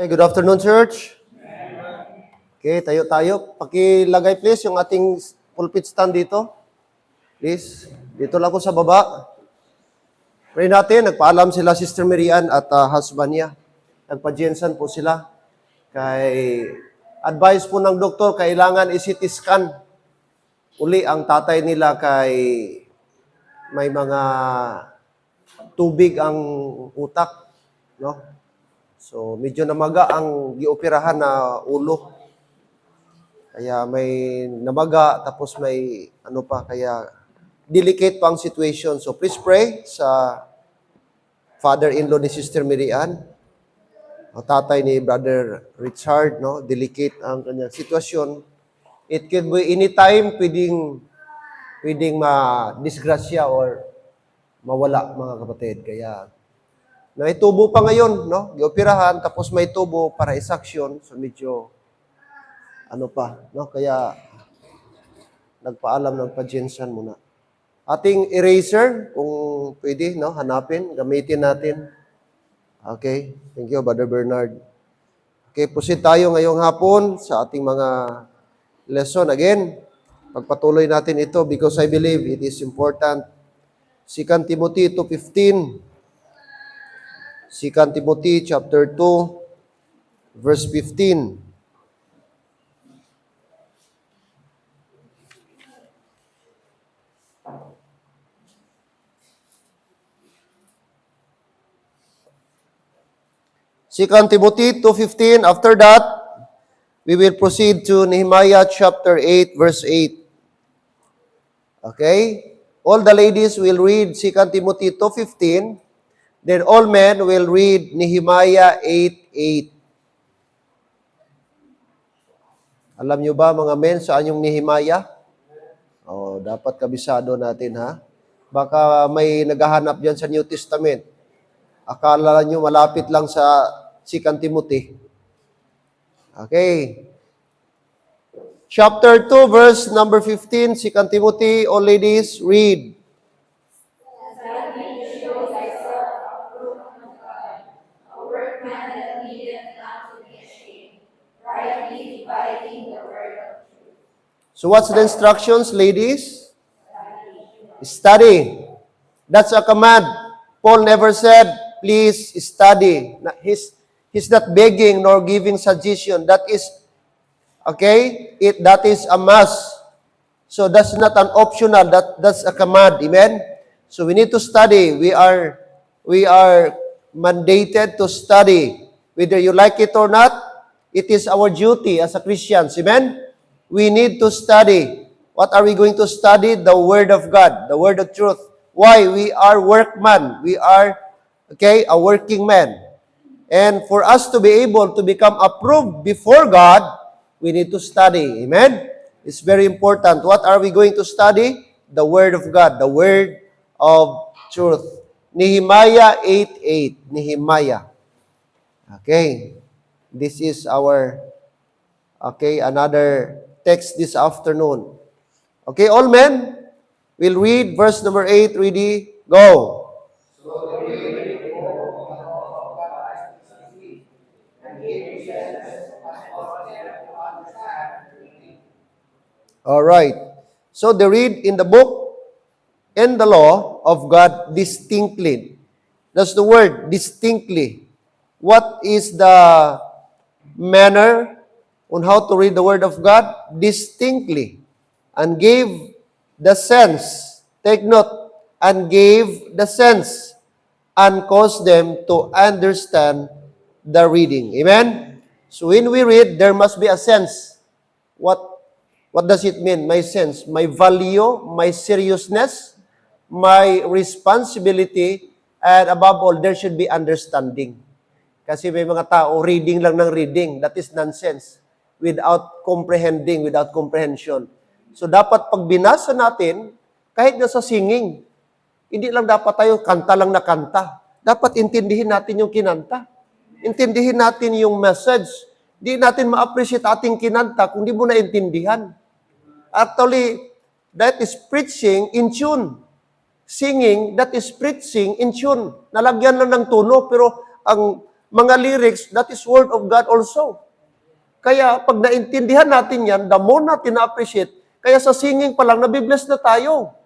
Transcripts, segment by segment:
Okay, good afternoon, church. Okay, tayo. Pakilagay please yung ating pulpit stand dito. Please, dito lang ako sa baba. Pray natin, nagpaalam sila Sister Marian at husband niya. Nagpa-Jensen po sila. Kay advice po ng doktor, kailangan i-CT scan. Uli ang tatay nila kay may mga tubig ang utak, no? So, medyo namaga ang gioperahan na ulo. Kaya may namaga, tapos may kaya delicate pa ang situation. So, please pray sa father-in-law ni Sister Marian, o tatay ni Brother Richard, no? Delicate ang kanyang sitwasyon. It could be anytime pwedeng ma-disgrasya or mawala, mga kapatid. Kaya, may tubo pa ngayon, no? Gioperahan, tapos may tubo para isaksyon. So, medyo, no? Kaya, nagpa-Jensen muna. Ating eraser, kung pwede, no? Hanapin, gamitin natin. Okay? Thank you, Brother Bernard. Okay, proceed tayo ngayong hapon sa ating mga lesson. Again, pagpatuloy natin ito because I believe it is important. 2 Timothy 2:15. 2 Timothy chapter 2, verse 15. Second Timothy 2:15. After that, we will proceed to Nehemiah chapter 8, verse 8. Okay? All the ladies will read 2 Timothy 2:15. Then all men will read Nehemiah 8:8. Alam nyo ba mga men, saan yung Nehemiah? Dapat kabisado natin ha. Baka may naghahanap dyan sa New Testament. Akala nyo malapit lang sa 2 Timothy. Okay. Chapter 2, verse number 15, 2 Timothy, all ladies, read. So what's the instructions, ladies? Study. That's a command. Paul never said, please study. He's not begging nor giving suggestion. That is, that is a must. So that's not an optional. That's a command. Amen? So we need to study. We are mandated to study. Whether you like it or not, it is our duty as a Christians. Amen? We need to study. What are we going to study? The Word of God, the Word of truth. Why? We are workmen. We are, a working man. And for us to be able to become approved before God, we need to study. Amen? It's very important. What are we going to study? The Word of God, the Word of truth. Nehemiah 8:8. Nehemiah. Okay. This is our, another text this afternoon. Okay, all men will read verse number 8. Ready? Go. All right. So they read in the book and the law of God distinctly. That's the word, distinctly. What is the manner on how to read the Word of God? Distinctly. And gave the sense. Take note. And gave the sense. And caused them to understand the reading. Amen? So when we read, there must be a sense. What does it mean? My sense. My value, my seriousness, my responsibility, and above all, there should be understanding. Kasi may mga tao, reading lang ng reading. That is nonsense. Without comprehending, without comprehension. So dapat pag binasa natin, kahit na sa singing, hindi lang dapat tayo kanta lang na kanta. Dapat intindihin natin yung kinanta. Intindihin natin yung message. Hindi natin ma-appreciate ating kinanta kung di mo naintindihan. Actually, that is preaching in tune. Singing, that is preaching in tune. Nalagyan lang ng tono, pero ang mga lyrics, that is Word of God also. Kaya pag naintindihan natin yan, the more natin na-appreciate, kaya sa singing pa lang, nabibless na tayo.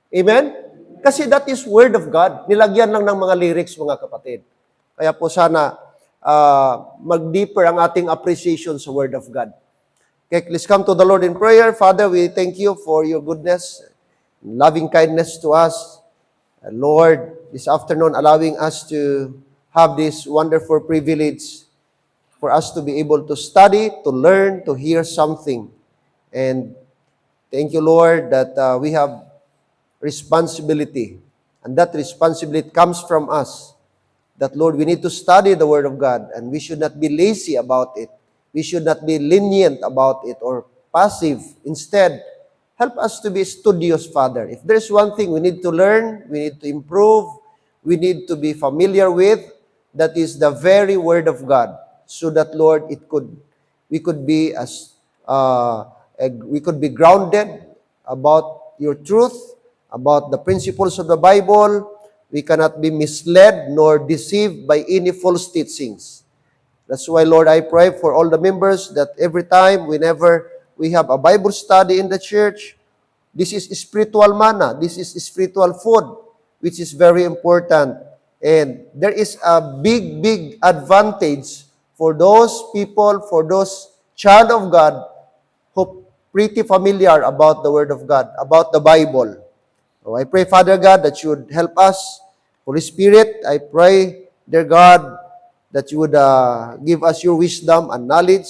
Amen? Kasi that is Word of God. Nilagyan lang ng mga lyrics, mga kapatid. Kaya po sana, mag-deeper ang ating appreciation sa Word of God. Okay, let's come to the Lord in prayer. Father, we thank you for your goodness, loving kindness to us. Lord, this afternoon, allowing us to have this wonderful privilege for us to be able to study, to learn, to hear something. And thank you, Lord, that we have responsibility. And that responsibility comes from us. That, Lord, we need to study the Word of God, and we should not be lazy about it. We should not be lenient about it or passive. Instead, help us to be studious, Father. If there's one thing we need to learn, we need to improve, we need to be familiar with, that is the very Word of God, so that, Lord, we could be grounded about your truth, about the principles of the Bible. We cannot be misled nor deceived by any false teachings. That's why, Lord, I pray for all the members that every time, whenever we have a Bible study in the church, this is spiritual manna, this is spiritual food, which is very important. And there is a big, big advantage for those people, for those child of God who pretty familiar about the Word of God, about the Bible. So I pray, Father God, that you would help us. Holy Spirit, I pray, dear God, that you would give us your wisdom and knowledge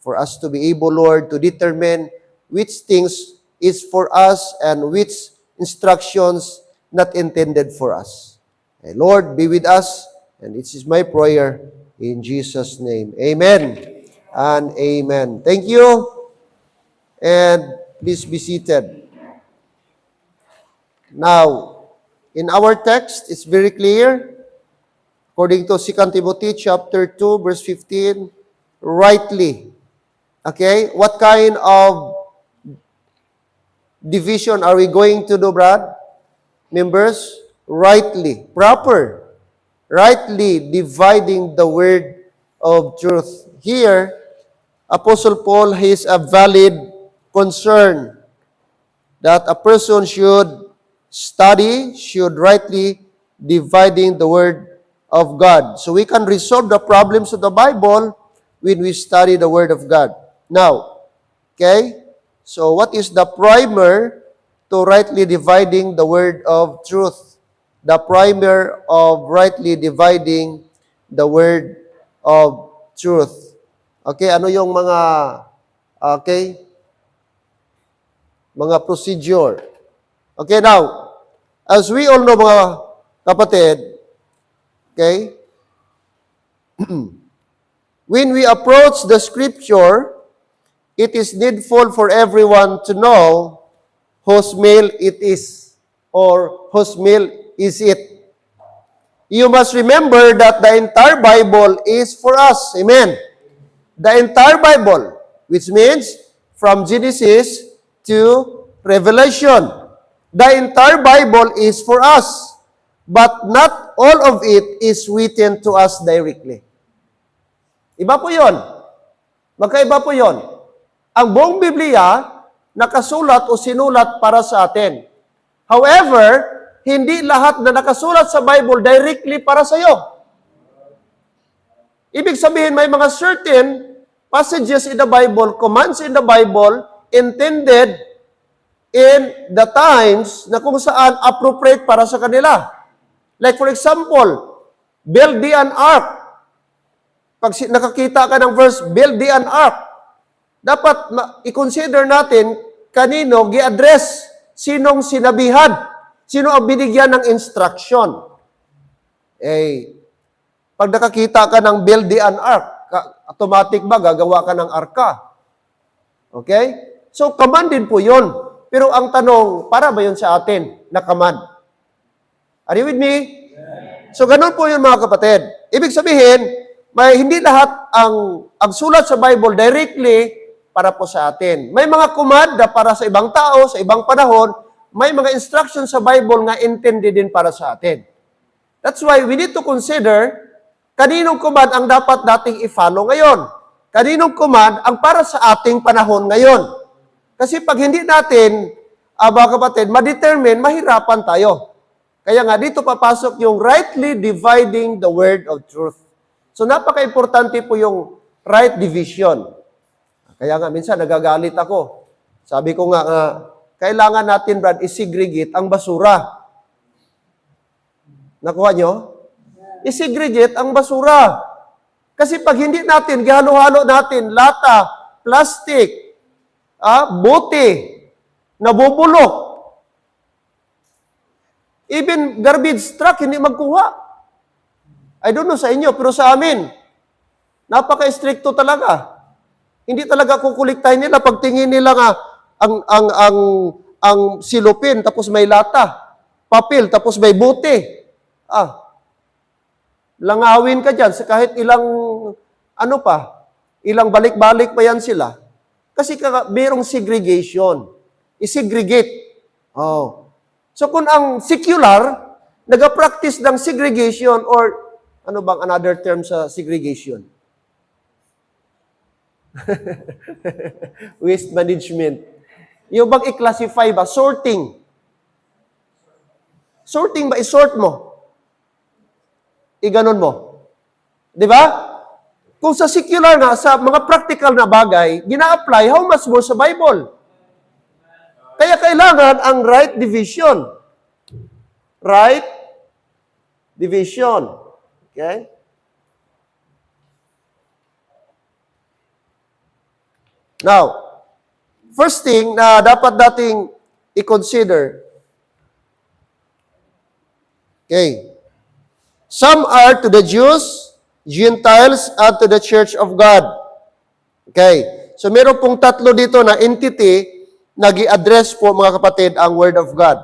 for us to be able, Lord, to determine which things is for us and which instructions not intended for us. And Lord, be with us, and this is my prayer in Jesus' name. Amen and amen. Thank you, and please be seated. Now, in our text, it's very clear, according to 2 Timothy chapter 2, verse 15, rightly. Okay? What kind of division are we going to do, Brad? Members? Rightly. Proper. Rightly dividing the word of truth. Here, Apostle Paul has a valid concern that a person should study, should rightly dividing the Word of God. So we can resolve the problems of the Bible when we study the Word of God. Now, okay? So what is the primer to rightly dividing the Word of truth? The primer of rightly dividing the Word of truth. Okay, ano yung mga procedure? Okay, now, as we all know, mga kapatid, okay, when we approach the Scripture, it is needful for everyone to know whose meal it is or whose meal is it. You must remember that the entire Bible is for us. Amen. The entire Bible, which means from Genesis to Revelation. The entire Bible is for us, but not all of it is written to us directly. Iba po yun. Magkaiba po yun. Ang buong Biblia, nakasulat o sinulat para sa atin. However, hindi lahat na nakasulat sa Bible directly para sa iyo. Ibig sabihin, may mga certain passages in the Bible, commands in the Bible, intended in the times na kung saan appropriate para sa kanila. Like for example, build thee an ark. Pag nakakita ka ng verse, build thee an ark, dapat i-consider natin kanino gi-address, sinong sinabihan, sino ang binigyan ng instruction. Pag nakakita ka ng build thee an ark, automatic ba gagawa ka ng arka? Okay? So, command din po yun. Pero ang tanong, para ba yun sa atin na command? Are you with me? So, ganun po yun mga kapatid. Ibig sabihin, hindi lahat ang sulat sa Bible directly para po sa atin. May mga command na para sa ibang tao, sa ibang panahon, may mga instructions sa Bible nga intended din para sa atin. That's why we need to consider Kaninong command ang dapat nating i-follow ngayon? Kaninong command ang para sa ating panahon ngayon? Kasi pag hindi natin, mga kapatid, ma-determine, mahirapan tayo. Kaya nga, dito papasok yung rightly dividing the word of truth. So, napaka-importante po yung right division. Kaya nga, minsan nagagalit ako. Sabi ko nga, kailangan natin, Brad, i-segregate ang basura. Nakuha nyo? I-segregate ang basura. Kasi pag hindi natin, gihalo-halo natin, lata, plastic, bote, nabubulok, even garbage truck, hindi magkuha. I don't know sa inyo, pero sa amin, napaka-stricto talaga. Hindi talaga kukuliktahin nila pag tingin nila nga ang silupin, tapos may lata, papel, tapos may bote. Langawin ka dyan sa kahit ilang, ilang balik-balik pa yan sila. Kasi mayroong segregation. I-segregate. So kung ang secular, nag-practice ng segregation or ano bang another term sa segregation? Waste management. Yung bang i-classify ba? Sorting. Sorting ba? I-sort mo. I-ganon mo. Di ba? Kung sa secular na, sa mga practical na bagay, gina-apply, how much more sa Bible? Kaya kailangan ang right division. Right division. Okay? Now, first thing na dapat nating i-consider, okay, some are to the Jews, Gentiles, and to the Church of God. Okay. So, meron pong tatlo dito na entity na gi-address po, mga kapatid, ang Word of God.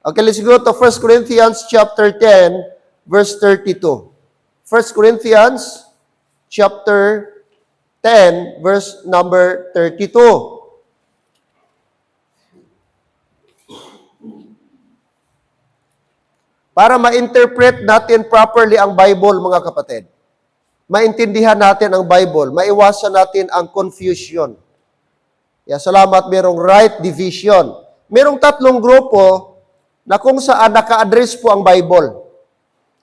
Okay, let's go to 1 Corinthians chapter 10, verse 32. 1 Corinthians chapter 10, verse number 32. Para ma-interpret natin properly ang Bible, mga kapatid. Maintindihan natin ang Bible. Maiwasan natin ang confusion. Salamat, merong right division. Merong tatlong grupo na kung saan naka-address po ang Bible.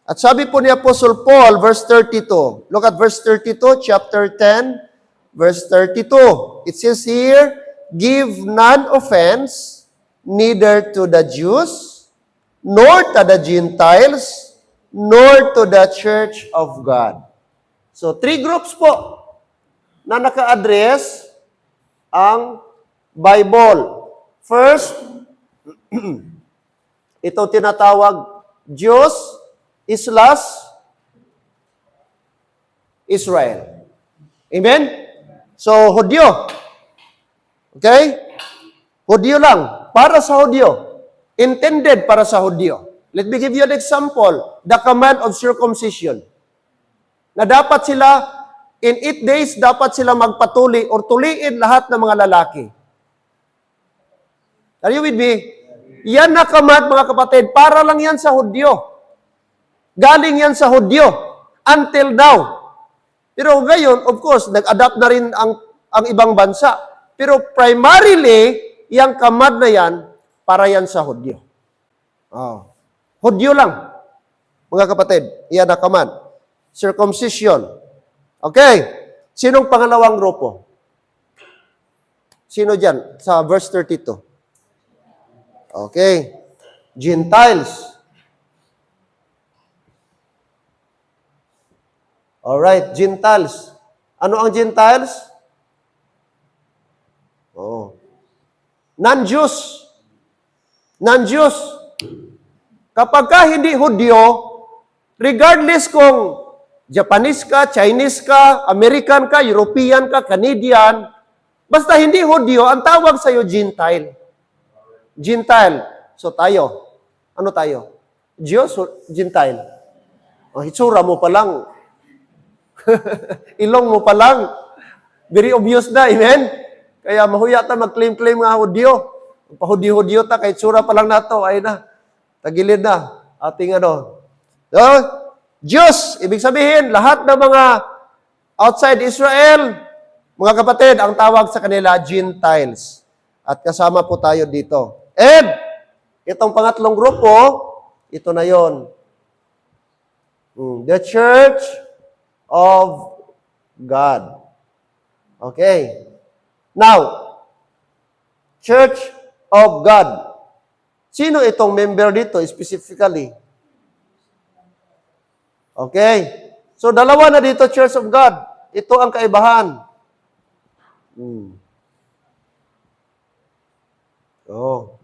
At sabi po ni Apostle Paul, verse 32. Look at verse 32, chapter 10, verse 32. It says here, give none offense, neither to the Jews, nor to the Gentiles, nor to the Church of God. So, three groups po na naka-address ang Bible. First, ito tinatawag Jews, Islas, Israel. Amen? So, Hudyo. Okay? Hudyo lang. Para sa Hudyo. Intended para sa Hudyo. Let me give you an example. The command of circumcision. Na dapat sila, in 8 days, dapat sila magpatuli or tuliin lahat ng mga lalaki. Are you with me? Yan na command, mga kapatid. Para lang yan sa Hudyo. Galing yan sa Hudyo. Until now. Pero ngayon, of course, nag-adapt na rin ang ibang bansa. Pero primarily, yung command na yan, para yan sa Hudyo. Hudyo lang, mga kapatid. Yan na command. Circumcision. Okay. Sinong pangalawang grupo? Sino dyan? Sa verse 32. Okay. Gentiles. Alright, Gentiles. Ano ang Gentiles? Non-Jews. Non-Jews. Kapag ka hindi Hudyo, regardless kung Japanese ka, Chinese ka, American ka, European ka, Canadian, basta hindi Hudyo, ang tawag sa'yo Gentile. Gentile. So tayo, ano tayo? Diyos o Gentile? Hitsura mo pa lang. Ilong mo pa lang. Very obvious na, amen? Kaya mahuya ta mag-claim-claim nga Hudyo. Pahudyo-hudyo ta, kahit sura pa lang nato, ay na. Tagilid na. Ating So, Jews, ibig sabihin, lahat ng mga outside Israel, mga kapatid, ang tawag sa kanila, Gentiles. At kasama po tayo dito. And, itong pangatlong grupo, ito na yon. The Church of God. Okay. Now, Church of God. Sino itong member dito specifically? Okay. So, dalawa na dito, Church of God. Ito ang kaibahan. Oh.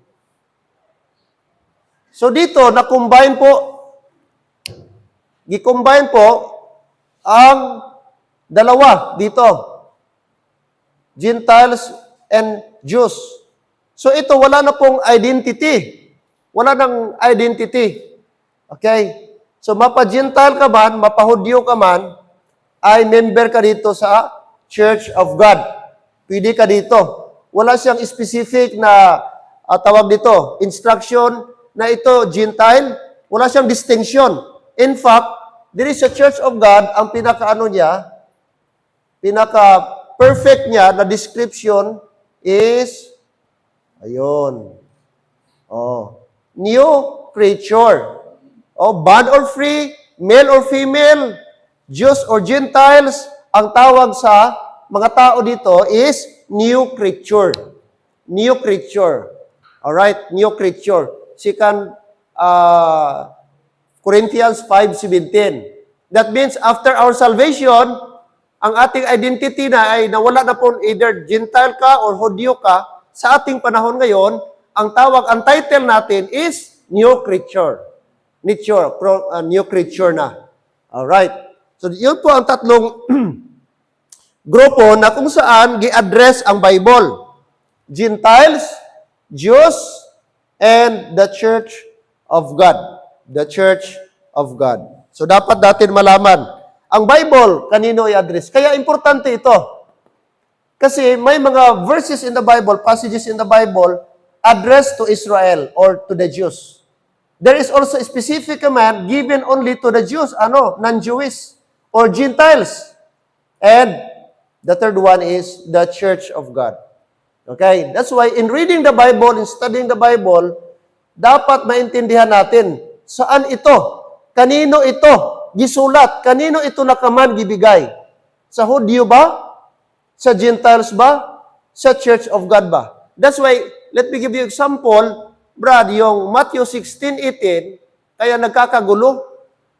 So, dito, na-combine po, gi-combine po ang dalawa dito. Gentiles and Jews. So, ito, wala na pong identity. Wala nang identity. Okay? So, mapa-Gentile ka man, mapa-Hudyo ka man, ay member ka dito sa Church of God. Pwede ka dito. Wala siyang specific na tawag dito, instruction na ito Gentile. Wala siyang distinction. In fact, there is a Church of God, ang pinaka-ano niya, pinaka-perfect niya na description is, ayun, new creature. Bond or free, male or female, Jews or Gentiles, ang tawag sa mga tao dito is new creature. New creature. Alright, new creature. Second Corinthians 5:17. That means after our salvation, ang ating identity na ay nawala na po either Gentile ka or Hudyo ka, sa ating panahon ngayon, ang title natin is new creature. New creature na. Alright. So, yun po ang tatlong grupo na kung saan gi-address ang Bible. Gentiles, Jews, and the Church of God. The Church of God. So, dapat natin malaman, ang Bible, kanino i-address? Kaya importante ito. Kasi may mga verses in the Bible, passages in the Bible, addressed to Israel or to the Jews. There is also a specific command given only to the Jews, non-Jewish, or Gentiles. And the third one is the Church of God. Okay? That's why in reading the Bible, in studying the Bible, dapat maintindihan natin, saan ito? Kanino ito? Gisulat. Kanino ito nakaman gibigay? Sa Hudyo ba? Sa Gentiles ba? Sa Church of God ba? That's why, let me give you example, Brad, yung Matthew 16:18, kaya nagkakagulo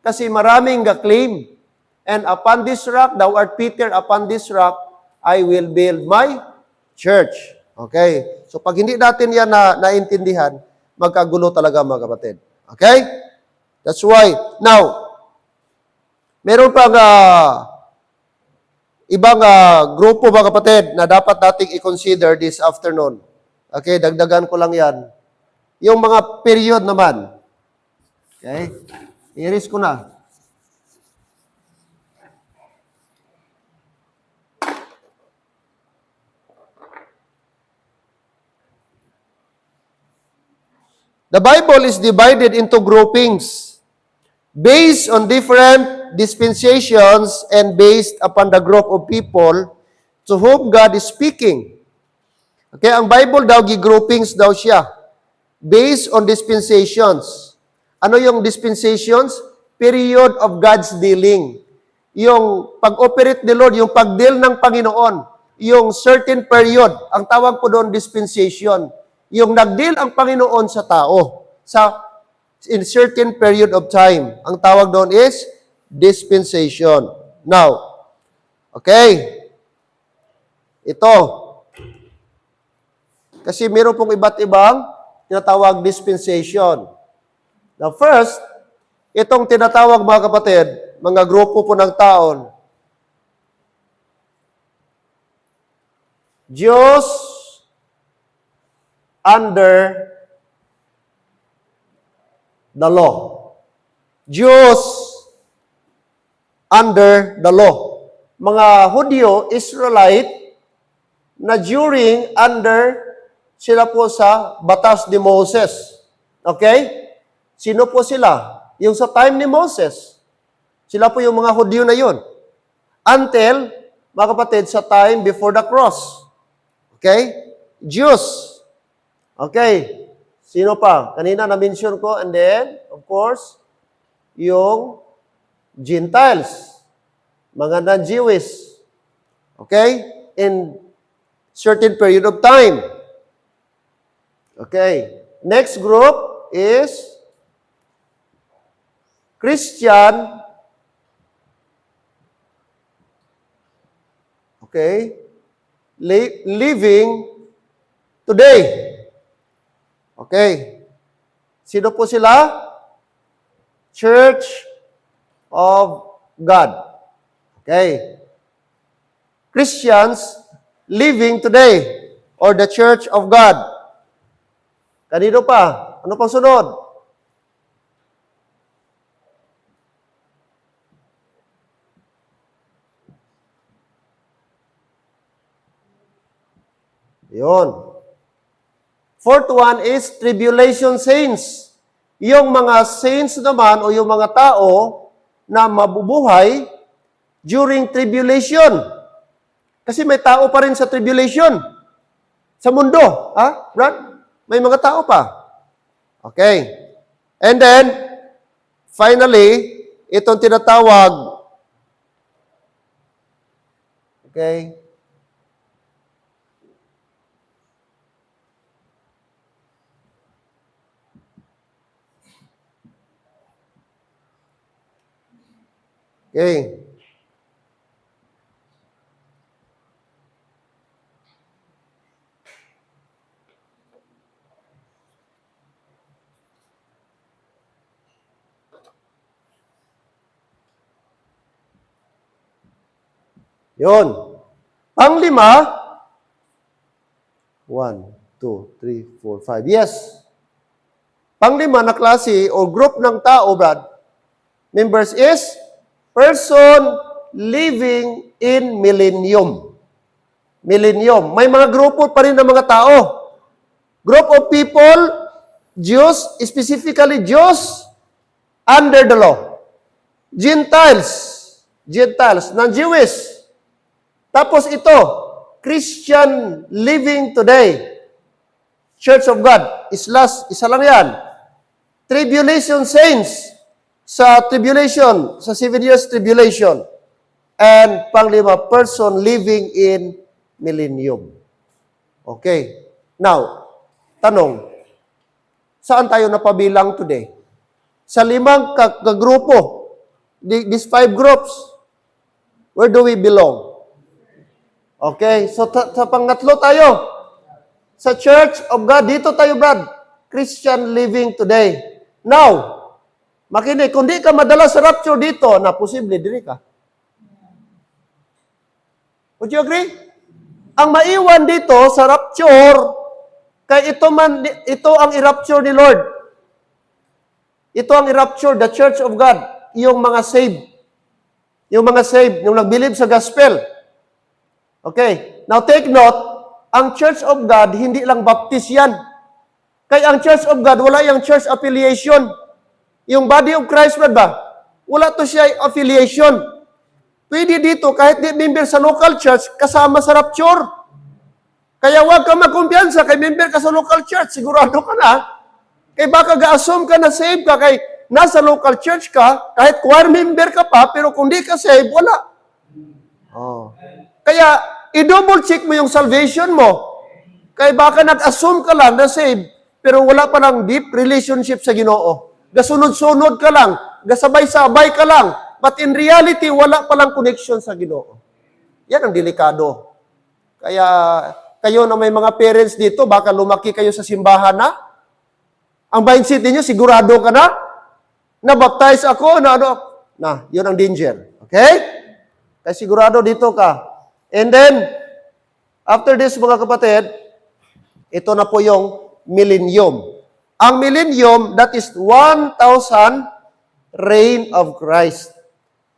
kasi maraming ga-claim. And upon this rock, thou art Peter, upon this rock, I will build my church. Okay? So pag hindi natin yan naintindihan, magkagulo talaga mga kapatid. Okay? That's why. Now, meron pang ibang grupo mga kapatid na dapat nating i-consider this afternoon. Okay? Dagdagan ko lang yan. Yung mga period naman. Okay? I-erase ko na. The Bible is divided into groupings based on different dispensations and based upon the group of people to whom God is speaking. Okay, ang Bible daw, gi-groupings daw siya. Based on dispensations. Ano yung dispensations? Period of God's dealing. Yung pag-operate ni Lord, yung pag-deal ng Panginoon, yung certain period, ang tawag po doon dispensation. Yung nag-deal ang Panginoon sa tao, in certain period of time. Ang tawag doon is dispensation. Now, okay, ito. Kasi meron pong iba't ibang tinatawag dispensation. Now first, itong tinatawag mga kapatid, mga grupo po ng taon, Diyos under the law. Jews under the law. Mga Hudyo, Israelite, na under sila po sa batas ni Moses. Okay? Sino po sila? Yung sa time ni Moses. Sila po yung mga Hudyo na yun. Until, mga kapatid, sa time before the cross. Okay? Jews. Okay. Sino pa? Kanina na-mention ko. And then, of course, yung Gentiles. Mga non-Jewish. Okay? In certain period of time. Okay. Next group is Christian. Okay. Living today. Okay. Sino po sila? Church of God. Okay. Christians living today or the Church of God. Kanino pa? Ano pang sunod? Yun. Fourth one is tribulation saints. Yung mga saints naman o yung mga tao na mabubuhay during tribulation. Kasi may tao pa rin sa tribulation. Sa mundo. Ha, Brad? May mga tao pa. Okay. And then, finally, itong tinatawag, okay, okay. Yun. Panglima, 1, 2, 3, 4, 5. Yes. Panglima na klase o group ng tao, Brad, members is person living in millennium. Millennium. May mga grupo pa rin ng mga tao. Group of people, Jews, specifically Jews, under the law. Gentiles, non-Jewish. Tapos ito, Christian living today. Church of God. Isa lang yan. Tribulation saints. Sa tribulation, sa 7 years tribulation. And panglima, person living in millennium. Okay. Now, tanong, saan tayo napabilang today? Sa 5 kagrupo, these 5 groups, where do we belong? Okay, so sa pangatlo tayo. Sa Church of God, dito tayo, Brad. Christian living today. Now, makinig, kung di ka madala sa rapture dito, na posible, diri ka. Would you agree? Ang maiwan dito sa rapture, kay ito ang i-rapture ni Lord. Ito ang i-rapture, the Church of God, yung mga saved. Yung mga saved, yung nag-believe sa gospel. Okay. Now take note, ang Church of God, hindi lang Baptist yan. Kaya ang Church of God, wala yung church affiliation. Yung body of Christ, ba? Wala to siya affiliation. Pwede dito, kahit di member sa local church, kasama sa rapture. Kaya huwag ka magkumpiyansa kay member ka sa local church. Sigurado ka na. Kaya baka ga-assume ka na save ka, kay nasa local church ka, kahit choir member ka pa, pero kung di ka save, wala. Oh. Kaya, i-double check mo yung salvation mo. Kaya baka nag-assume ka lang na save, pero wala pa lang deep relationship sa Ginoo. Gasunod-sunod ka lang, gasabay-sabay ka lang, but in reality, wala pa lang connection sa Ginoo. Yan ang delikado. Kaya, kayo na may mga parents dito, baka lumaki kayo sa simbahan na, ang mindset ninyo, sigurado ka na, na-baptize ako, yun ang danger. Okay? Kaya sigurado dito ka. And then, after this, mga kapatid, ito na po yung millennium. Ang millennium, that is 1,000 reign of Christ.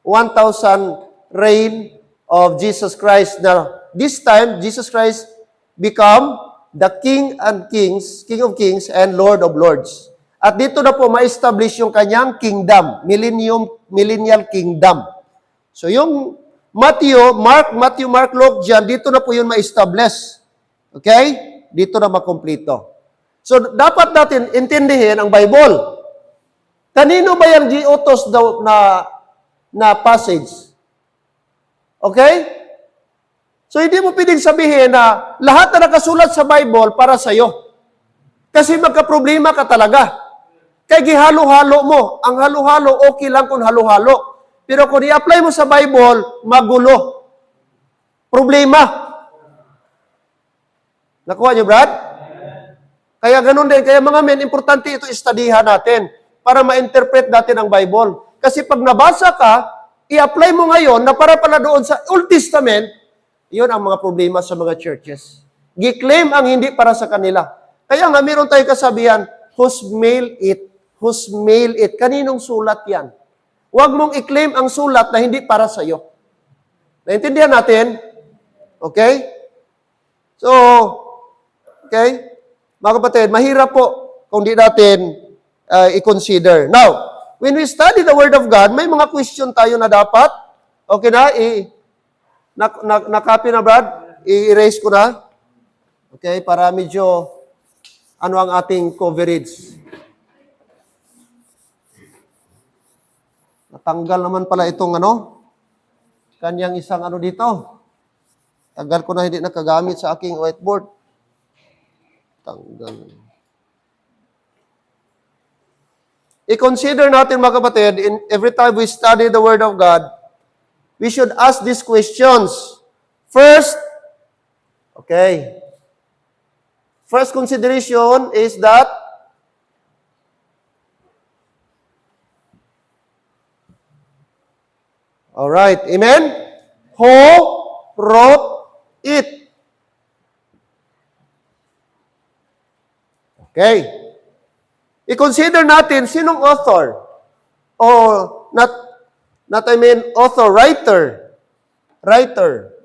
1,000 reign of Jesus Christ. Now, this time, Jesus Christ become the King of Kings and Lord of Lords. At dito na po ma-establish yung kanyang kingdom, millennial kingdom. So yung Matthew, Mark, Luke, John, dito na po yun ma-establish. Okay? Dito na makumplito. So dapat natin intindihin ang Bible. Kanino ba yung giutos daw na passage? Okay? So hindi mo pwedeng sabihin na lahat na nakasulat sa Bible para sa'yo. Kasi magka-problema ka talaga. Kaya gihalo-halo mo. Ang halo-halo, okay lang kung halo-halo. Pero kung i-apply mo sa Bible, magulo. Problema. Nakuha niyo, Brad? Kaya ganun din. Kaya mga men, importante ito istadihan natin para ma-interpret natin ang Bible. Kasi pag nabasa ka, i-apply mo ngayon na para pala doon sa Old Testament, yun ang mga problema sa mga churches. Gi-claim ang hindi para sa kanila. Kaya nga, meron tayong kasabihan, whose mail it? Whose mail it? Kaninong sulat yan? Huwag mong i-claim ang sulat na hindi para sa iyo. Naintindihan natin? Okay? So, okay? Mga kapatid, mahirap po kung di natin i-consider. Now, when we study the Word of God, may mga question tayo na dapat. Okay na? Na-copy na, Brad? I-erase ko na. Okay? Para medyo ano ang ating coverage. Natanggal naman pala itong kanyang isang dito. Tagal ko na hindi nakagamit sa aking whiteboard. Tanggal. I-consider natin mga kapatid, every time we study the Word of God, we should ask these questions. First consideration is that all right, amen? Who wrote it? Okay. I-consider natin sinong author. O author, writer. Writer.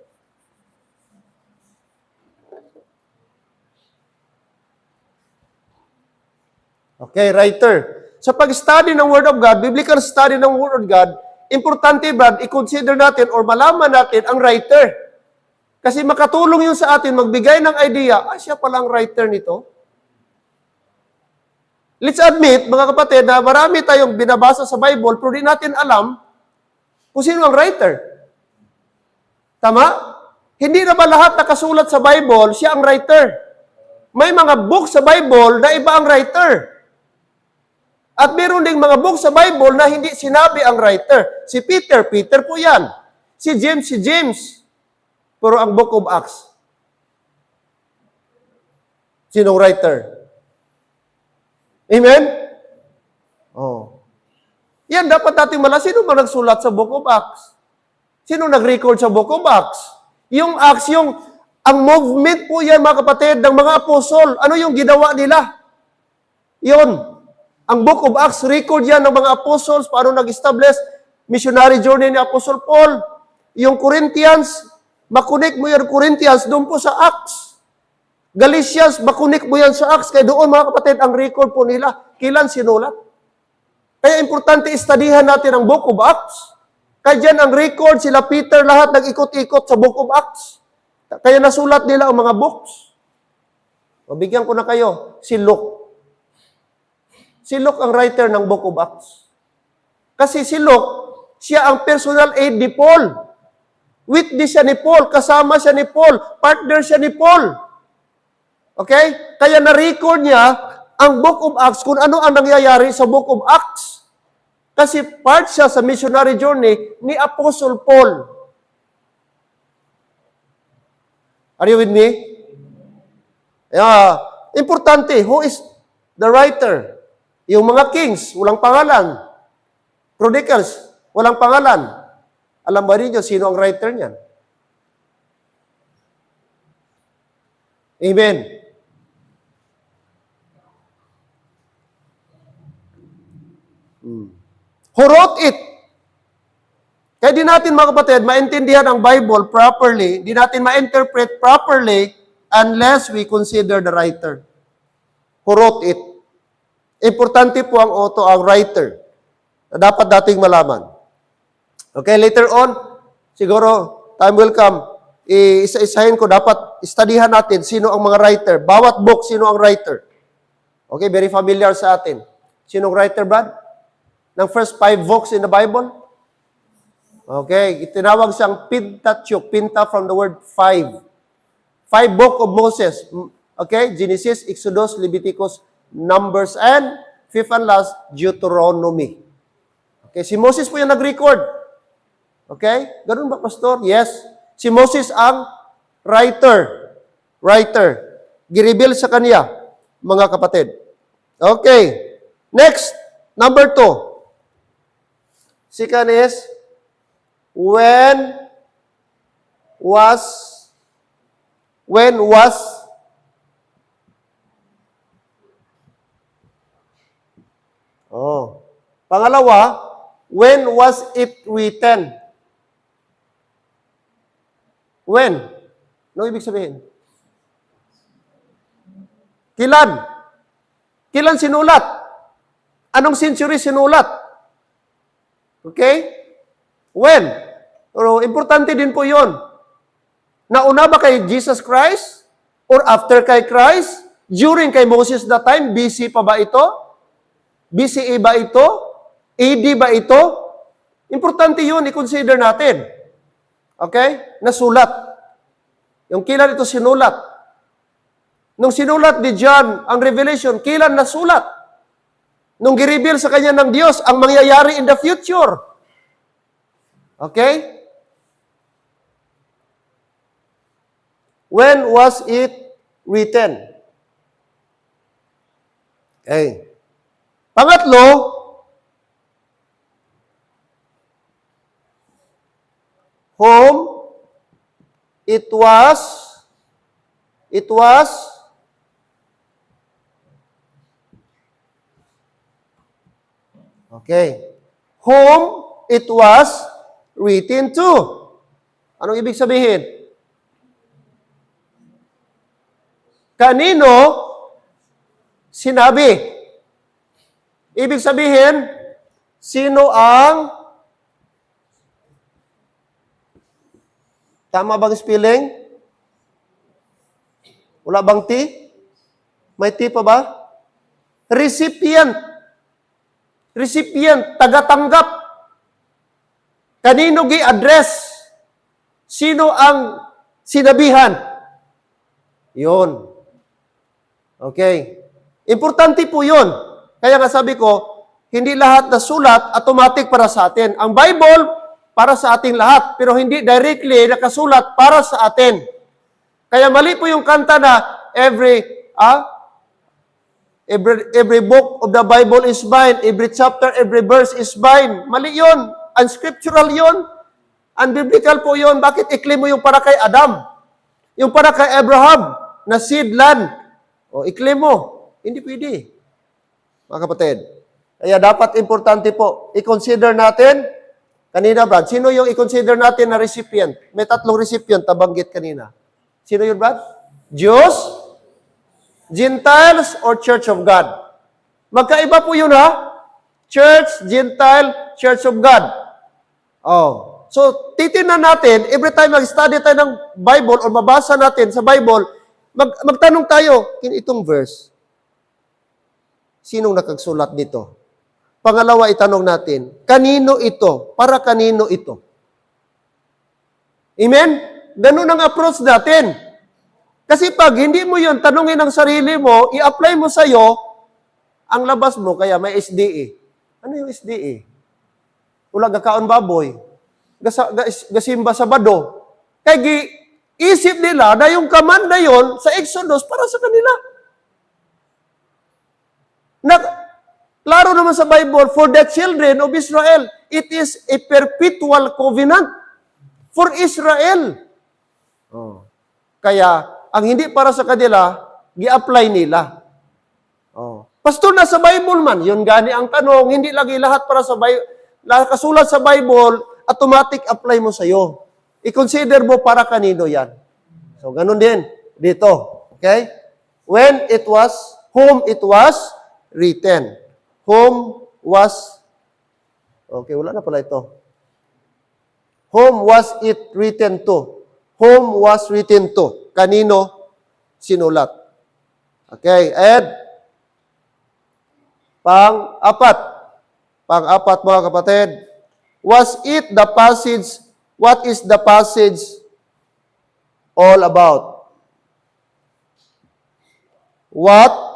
Okay, writer. Sa pag-study ng Word of God, biblical study ng Word of God, importante, Brad, i-consider natin or malaman natin ang writer. Kasi makatulong yun sa atin, magbigay ng idea, siya pala ang writer nito. Let's admit, mga kapatid, na marami tayong binabasa sa Bible, pero di natin alam kung sino ang writer. Tama? Hindi na ba lahat nakasulat sa Bible, siya ang writer? May mga book sa Bible na iba ang writer. At meron ding mga book sa Bible na hindi sinabi ang writer. Si Peter po yan. Si James. Pero ang Book of Acts, sinong writer? Amen? Oh. Yan, dapat natin malaman. Sino ba nagsulat sa Book of Acts? Sino nag-record sa Book of Acts? Yung Acts, ang movement po yan, mga kapatid, ng mga apostol. Ano yung ginawa nila? Yun. Ang Book of Acts, record yan ng mga apostles, paano nag-establish, missionary journey ni Apostle Paul. Yung Corinthians, makunik mo yan Corinthians, doon po sa Acts. Galatians, makunik mo yan sa Acts, kaya doon mga kapatid, ang record po nila, kailan sinulat. Kaya importante, istadihan natin ang Book of Acts. Kaya dyan ang record, sila Peter, lahat nag-ikot-ikot sa Book of Acts. Kaya nasulat nila ang mga books. Mabigyan ko na kayo, si Luke. Si Luke ang writer ng Book of Acts. Kasi si Luke, siya ang personal aid ni Paul. Witness siya ni Paul, kasama siya ni Paul, partner siya ni Paul. Okay? Kaya na-record niya ang Book of Acts kung ano ang nangyayari sa Book of Acts. Kasi part siya sa missionary journey ni Apostle Paul. Are you with me? Importante, who is the writer? Yung mga kings, walang pangalan. Chronicles, walang pangalan. Alam ba ninyo sino ang writer niyan? Amen. Who wrote it? Kaya di natin, mga kapatid, maintindihan ang Bible properly, di natin ma-interpret properly unless we consider the writer. Who wrote it? Importante po ang author, ang writer. Na dapat dating malaman. Okay, later on, siguro, time will come, isa-isahin ko, dapat studyhan natin sino ang mga writer. Bawat book, sino ang writer. Okay, very familiar sa atin. Sinong writer, Brad? Ng first 5 books in the Bible? Okay, itinawag siyang Pentateuch. Pinta from the word 5. 5 book of Moses. Okay, Genesis, Exodus, Leviticus, Numbers, and fifth and last, Deuteronomy. Okay, si Moses po yung nag-record. Okay? Ganun ba, Pastor? Yes. Si Moses ang writer. Writer. Gireveal sa kanya, mga kapatid. Okay. Next, number 2. Second is, when was Pangalawa, when was it written? When? Ano ibig sabihin? Kailan? Kailan sinulat? Anong century sinulat? Okay? When? Pero importante din po yon. Nauna ba kay Jesus Christ? Or after kay Christ? During kay Moses that time? BC pa ba ito? BCE ba ito? AD ba ito? Importante yun, i-consider natin. Okay? Nasulat. Yung kailan ito sinulat. Nung sinulat ni John ang Revelation, kailan nasulat? Nung gireveal sa kanya ng Diyos ang mangyayari in the future. Okay? When was it written? Okay. Pangatlo, whom it was okay. Whom it was written to. Anong ibig sabihin? Kanino sinabi? Ibig sabihin, sino ang tama bang spelling? Wala bang T? May T pa ba? Recipient. Recipient, tagatanggap. Kanino gi-address? Sino ang sinabihan? Yun. Okay. Importante po yun. Kaya nga sabi ko, hindi lahat na sulat automatic para sa atin. Ang Bible, para sa ating lahat, pero hindi directly nakasulat para sa atin. Kaya mali po yung kanta na every book of the Bible is mine, every chapter, every verse is mine. Mali yun. Unscriptural yun. Unbiblical po yun. Bakit i-claim mo yung para kay Adam? Yung para kay Abraham, na seed land. O, i-claim mo. Hindi pwede. Mga kapatid. Kaya dapat importante po, i-consider natin, kanina Brad, sino yung i-consider natin na recipient? May 3 recipient, tabanggit kanina. Sino yun Brad? Jews, Gentiles, or Church of God? Magkaiba po yun ha? Church, Gentile, Church of God. Oh. So, titingnan natin, every time mag-study tayo ng Bible or mabasa natin sa Bible, magtanong tayo, itong verse, sinong nakagsulat nito? Pangalawa, itanong natin, kanino ito? Para kanino ito? Amen? Ganun ang approach natin. Kasi pag hindi mo yun, tanungin ang sarili mo, i-apply mo sa'yo, ang labas mo, kaya may SDA. Ano yung SDA? Wala gakaon baboy. Gasimba sa bado. Kaya isip nila na yung command na yun sa Exodus para sa kanila. Klaro naman sa Bible, for the children of Israel, it is a perpetual covenant for Israel. Oh. Kaya, ang hindi para sa kanila, gi-apply nila. Oh. Pastor, na sa Bible man, yun gani ang tanong, hindi lagi lahat para sa Bible, kasulat sa Bible, automatic apply mo sa'yo. I-consider mo para kanino yan. So, ganun din dito. Okay? When it was, whom it was written? Whom was, okay, wala na pala ito. Whom was it written to? Whom was written to? Kanino sinulat? Okay, and pang-apat. Pang-apat mga kapatid. Was it the passage, what is the passage all about? What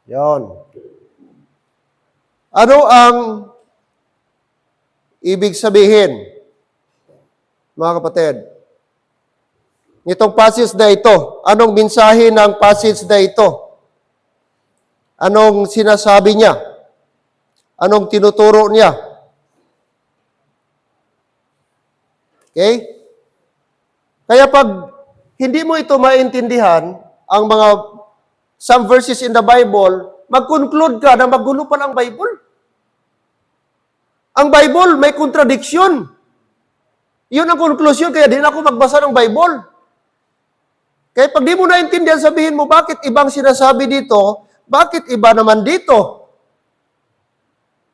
Yon. Ano ang ibig sabihin, mga kapatid? Nitong passage na ito, anong mensahe ng passage na ito? Anong sinasabi niya? Anong tinuturo niya? Okay? Kaya pag hindi mo ito maintindihan, ang mga some verses in the Bible, mag-conclude ka na magulo pa ang Bible. Ang Bible may contradiction. Yun ang conclusion, kaya din ako magbasa ng Bible. Kaya pag di mo naintindihan, sabihin mo, bakit ibang sinasabi dito? Bakit iba naman dito?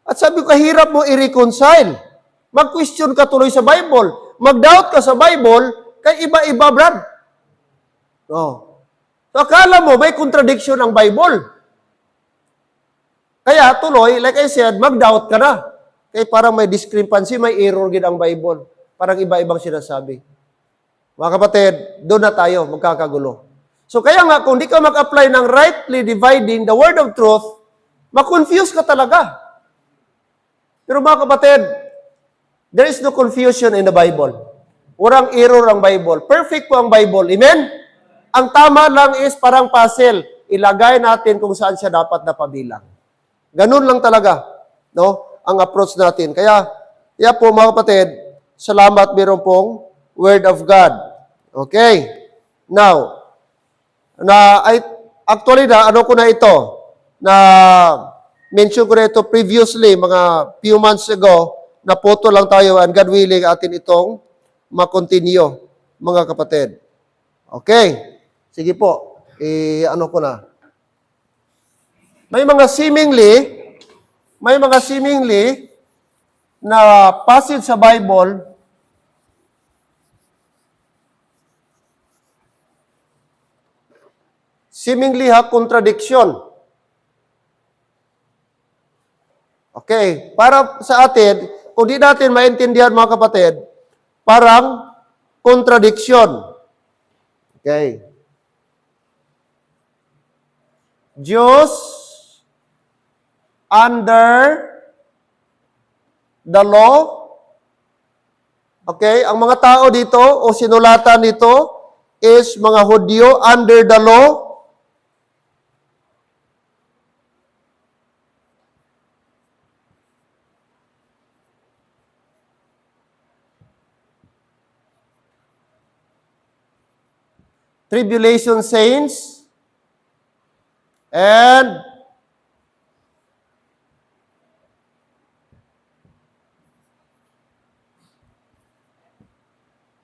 At sabi ko, kahirap mo i-reconcile. Mag-question ka tuloy sa Bible. Mag-doubt ka sa Bible, kay iba-iba, Brad. No. So, akala mo, may contradiction ang Bible. Kaya, tuloy, like I said, mag-doubt ka na. Kaya parang may discrepancy, may error gid ang Bible. Parang iba-ibang sinasabi. Mga kapatid, doon na tayo, magkakagulo. So, kaya nga, kung di ka mag-apply ng rightly dividing the word of truth, ma-confuse ka talaga. Pero mga kapatid, there is no confusion in the Bible. Walang error ang Bible. Perfect po ang Bible. Amen? Ang tama lang is parang puzzle. Ilagay natin kung saan siya dapat na pabilang. Ganun lang talaga, no? Ang approach natin. Kaya po mga kapatid, salamat meron pong Word of God. Okay. Now, actually ano ko na ito, na mention ko na ito previously, mga few months ago, na photo lang tayo and God willing atin itong ma-continue, mga kapatid. Okay. Sige po, ano ko na. May mga seemingly na passage sa Bible contradiction. Okay, para sa atin, kung di natin maintindihan mga kapatid, parang contradiction. Okay. Jews under the law. Okay, ang mga tao dito o sinulatan nito is mga Hudyo under the law. Tribulation saints and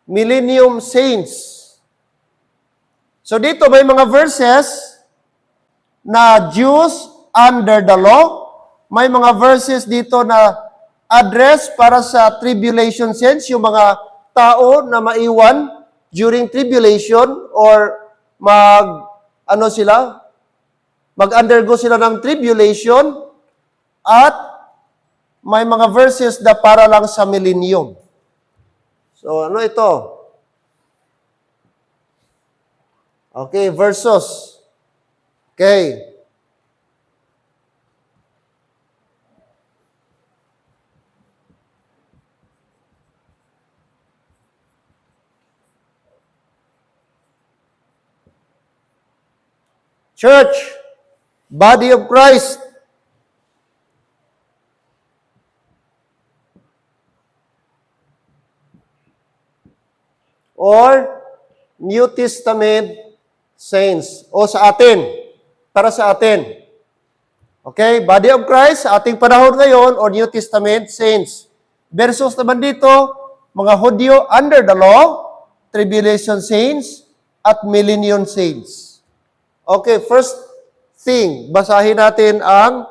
millennium saints. So dito may mga verses na Jews under the law. May mga verses dito na address para sa tribulation saints, yung mga tao na maiwan during tribulation or mag-undergo sila ng tribulation, at may mga verses na para lang sa millennium. So, ano ito? Okay, verses. Okay. Church, body of Christ. Or New Testament saints. O sa atin. Para sa atin. Okay, body of Christ sa ating panahon ngayon or New Testament saints. Versus naman dito, mga Hudyo under the law, tribulation saints, at millennium saints. Okay, first thing, basahin natin ang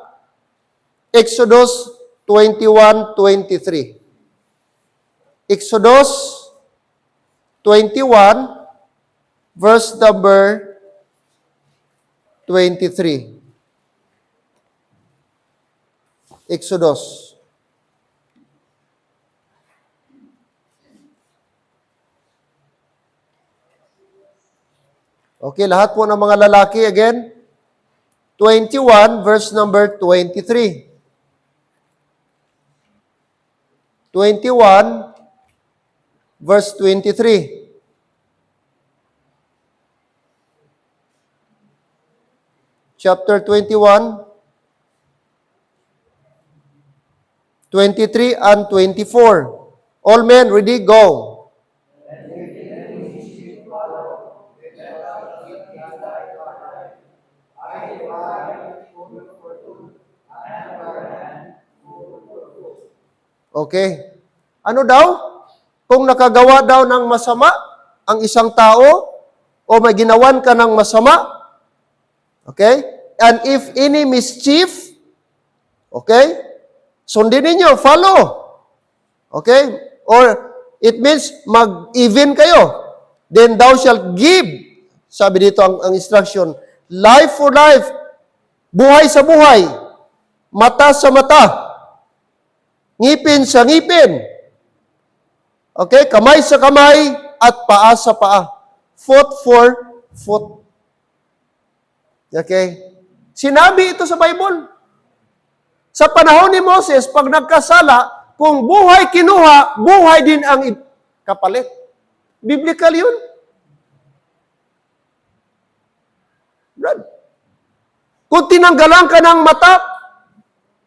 Exodus 21:23. Exodus 21, verse number 23. Exodus. Okay, lahat po ng mga lalaki again. 21, verse number 23. 21, verse 23. Chapter 21, 23 and 24. All men, ready, go. Okay. Ano daw? Kung nakagawa daw ng masama ang isang tao o may ginawan ka ng masama, okay? And if any mischief, okay? Sundin ninyo, follow. Okay? Or it means mag-even kayo. Then thou shalt give, sabi dito ang instruction, life for life, buhay sa buhay, mata sa mata, ngipin sa ngipin. Okay? Kamay sa kamay at paa sa paa. Foot for foot. Okay? Sinabi ito sa Bible. Sa panahon ni Moses, pag nagkasala, kung buhay kinuha, buhay din ang kapalit. Biblical yun. Brad. Kung tinanggalan ka ng mata,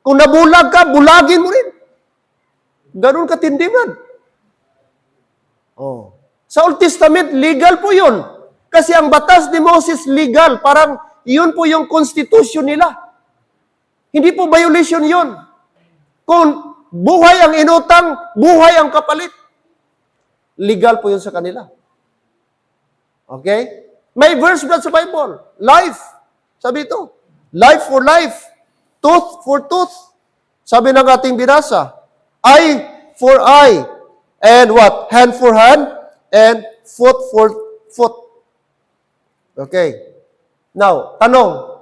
kung nabulag ka, bulagin mo rin. Ganun katindi man. Oh. Sa Old Testament, legal po yun. Kasi ang batas ni Moses legal. Parang yun po yung constitution nila. Hindi po violation yun. Kung buhay ang inutang, buhay ang kapalit. Legal po yun sa kanila. Okay? May verse ba sa Bible? Life. Sabi ito. Life for life. Tooth for tooth. Sabi ng ating binasa. Eye for eye. And what? Hand for hand. And foot for foot. Okay. Now, tanong.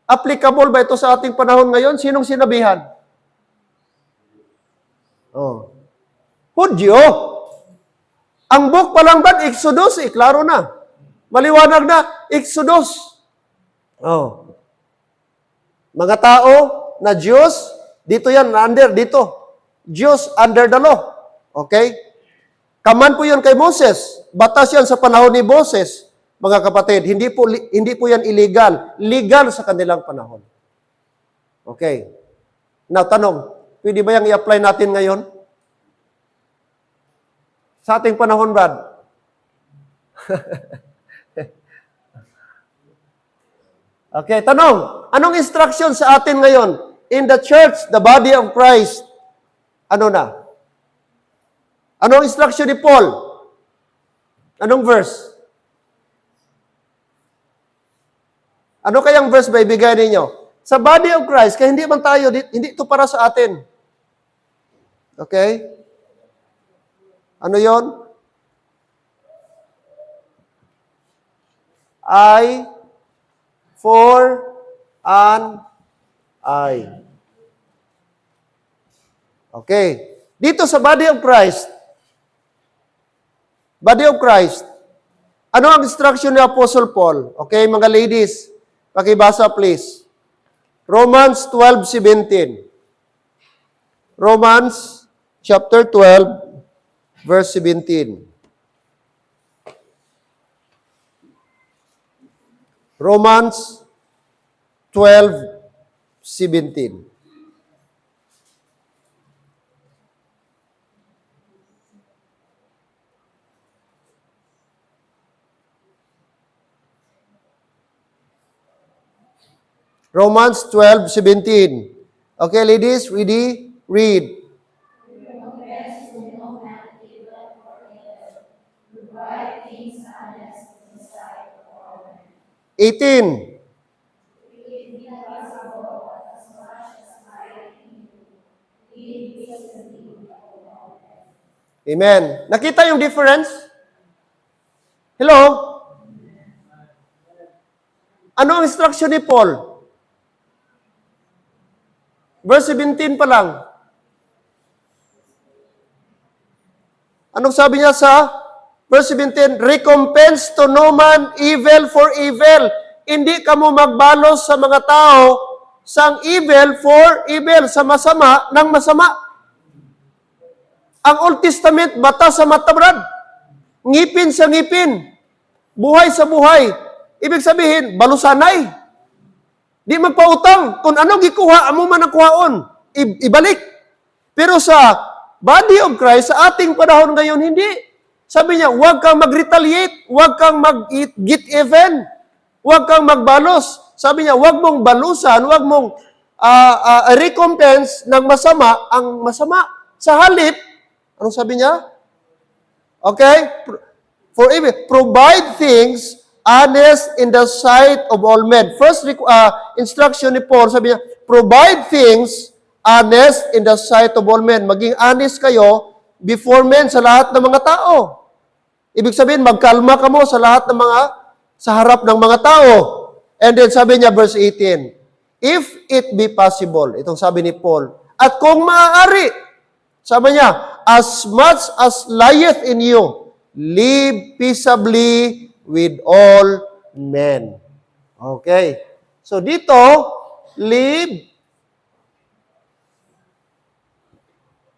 Applicable ba ito sa ating panahon ngayon? Sinong sinabihan? Oh. Hudyo. Ang book pa lang ba? Exodus, klaro na. Maliwanag na, Exodus. Oh. Mga tao na Diyos, dito yan, under, dito. Diyos under the law. Okay? Kaman po yun kay Moses. Batas yan sa panahon ni Moses, mga kapatid. Hindi po yan illegal. Legal sa kanilang panahon. Okay. Now, tanong, pwede ba yung i-apply natin ngayon? Sa ating panahon, Brad? Okay, tanong, anong instruction sa atin ngayon? In the church, the body of Christ, ano na? Anong instruction ni Paul? Anong verse? Ano kayang verse ba ibigay ninyo? Sa body of Christ, kaya hindi man tayo, hindi ito para sa atin. Okay? Ano yon? I for an I. Okay. Dito sa body of Christ, ano ang instruction ni Apostle Paul? Okay, mga ladies, pakibasa please. Romans 12:17. Romans chapter 12, verse 17. Romans 12:17. Romans 12:17. Okay, ladies, ready? Read. 18. Amen. Nakita yung difference? Hello? Ano ang instruction ni Paul? Verse 17 pa lang. Anong sabi niya sa verse 17? Recompense to no man evil for evil. Hindi ka mo magbalos sa mga tao sang evil for evil, sa masama ng masama. Ang Old Testament, mata sa mata, brad. Ngipin sa ngipin. Buhay sa buhay. Ibig sabihin, balusanay. Di magpautang. Kung ano gikuha, amo man ang kuhaon. Ibalik. Pero sa body of Christ, sa ating panahon ngayon, hindi. Sabi niya, huwag kang mag-retaliate. Huwag kang mag-get even. Huwag kang magbalos. Sabi niya, huwag mong balusan, huwag mong recompense ng masama ang masama. Sa halip, anong sabi niya? Okay? For even, provide things honest in the sight of all men. First instruction ni Paul, sabi niya, provide things honest in the sight of all men. Maging honest kayo before men, sa lahat ng mga tao. Ibig sabihin, magkalma ka mo sa lahat ng sa harap ng mga tao. And then sabi niya, verse 18, if it be possible, itong sabi ni Paul, at kung maaari, sabi niya, as much as lieth in you, live peaceably with all men. Okay. So dito, live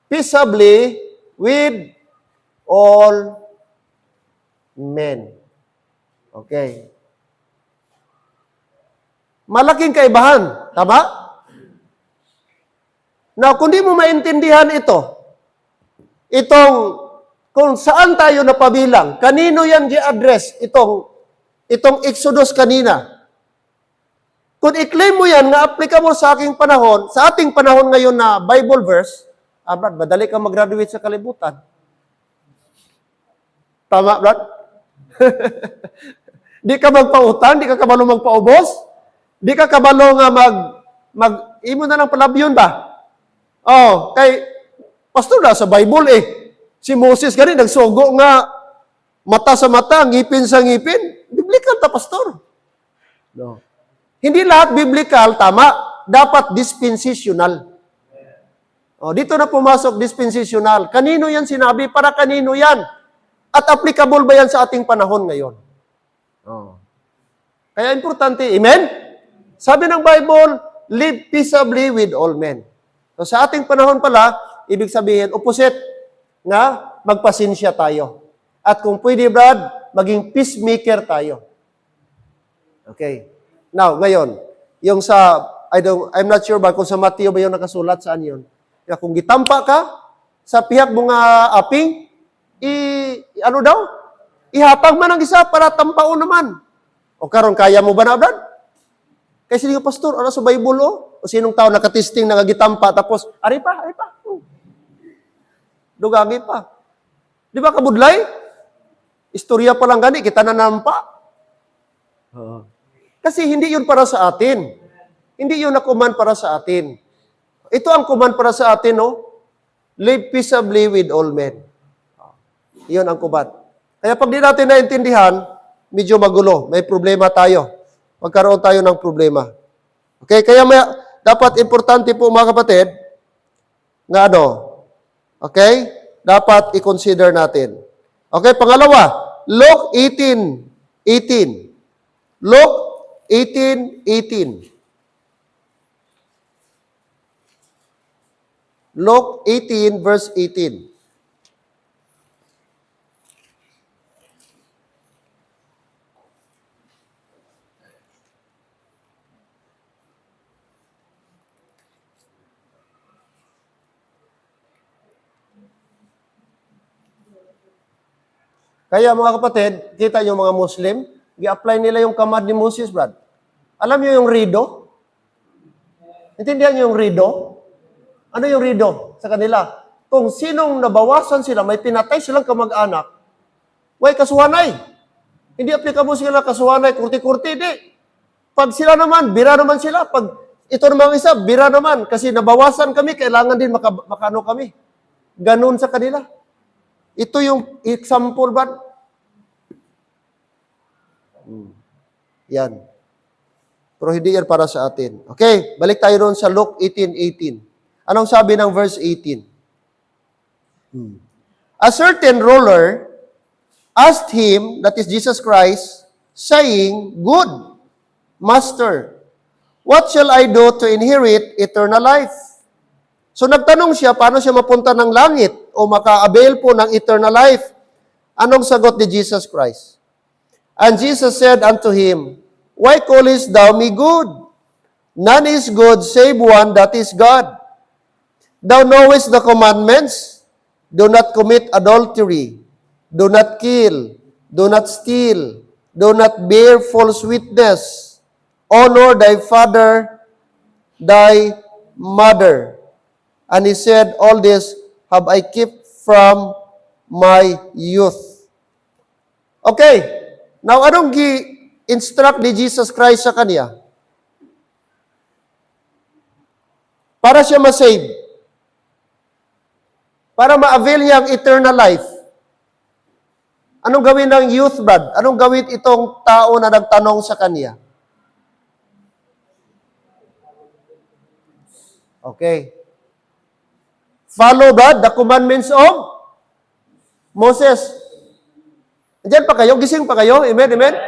peaceably with all men. Okay. Malaking kaibahan. Tama? Now, kung di mo maintindihan itong kung saan tayo napabilang, kanino yan i-address itong Exodus kanina. Kung i-claim mo yan na applicable sa ating panahon ngayon na Bible verse, Brad, madali kang mag-graduate sa kalibutan. Tama, Brad? Di ka magpautang, di ka kabalo magpaubos, di ka kabalo nga imo na lang palabyon ba? Oh, kay pastor na sa Bible Si Moses gani nagsugo nga mata sa mata, ngipin sa ngipin. Biblical ta, pastor. No. Hindi lahat biblical, tama. Dapat dispensational. Oh, dito na pumasok dispensational. Kanino yan sinabi? Para kanino yan? At applicable ba yan sa ating panahon ngayon? Oh. Kaya importante, amen? Sabi ng Bible, live peaceably with all men. So sa ating panahon pala, ibig sabihin, opposite, nga magpasensya tayo. At kung pwede, Brad, maging peacemaker tayo. Okay. Now, ngayon, yung I'm not sure ba kung sa Matthew ba yung nakasulat, saan yun? Kaya kung gitampa ka, sa pihak mga aping, ihatag man ang isa para tampaon naman. O karon kaya mo ba na, Brad? Kasi yung pastor, ano sa Bible, o sinong tao nakatisting, nangagitampa, tapos, ari pa. Dugagi pa. Di ba kabudlay? Istorya pa lang gani, kita na nampa. Kasi hindi yun para sa atin. Hindi yun na command para sa atin. Ito ang command para sa atin, live peaceably with all men. Iyon ang command. Kaya pag di natin naintindihan, medyo magulo. May problema tayo. Magkaroon tayo ng problema. Okay? Kaya dapat importante po mga kapatid, na okay? Dapat i-consider natin. Okay, pangalawa, Luke 18:18. Luke 18:18. Luke 18 verse 18. Kaya mga kapatid, kita yung mga Muslim, i-apply nila yung command ni Moses, Brad. Alam niyo yung rido? Intindihan niyo yung rido? Ano yung rido sa kanila? Kung sinong nabawasan sila, may pinatay silang kamag-anak, way kasuhanay. Hindi applicable sila kasuhanay, kurti-kurti, di. Pag sila naman, bira naman sila. Pag ito naman isa, bira naman. Kasi nabawasan kami, kailangan din makano kami. Ganun sa kanila. Ito yung example ba? Yan. Pero hindi yan para sa atin. Okay, balik tayo doon sa Luke 18:18. Anong sabi ng verse 18? A certain ruler asked him, that is Jesus Christ, saying, Good, Master, what shall I do to inherit eternal life? So nagtanong siya, paano siya mapunta ng langit o maka-avail po ng eternal life? Anong sagot ni Jesus Christ? And Jesus said unto him, Why callest thou me good? None is good save one, that is God. Thou knowest the commandments, do not commit adultery, do not kill, do not steal, do not bear false witness, honor thy father, thy mother. And he said, All this have I kept from my youth. Okay, now anong gi-instruct ni Jesus Christ sa kanya? Para siya ma-save. Para ma-avail niya ang eternal life. Anong gawin ng youth, Brad? Anong gawin itong tao na nagtanong sa kanya? Okay. Follow, Brad, the commandments of Moses. Andiyan pa kayo? Gising pa kayo? Amen, amen?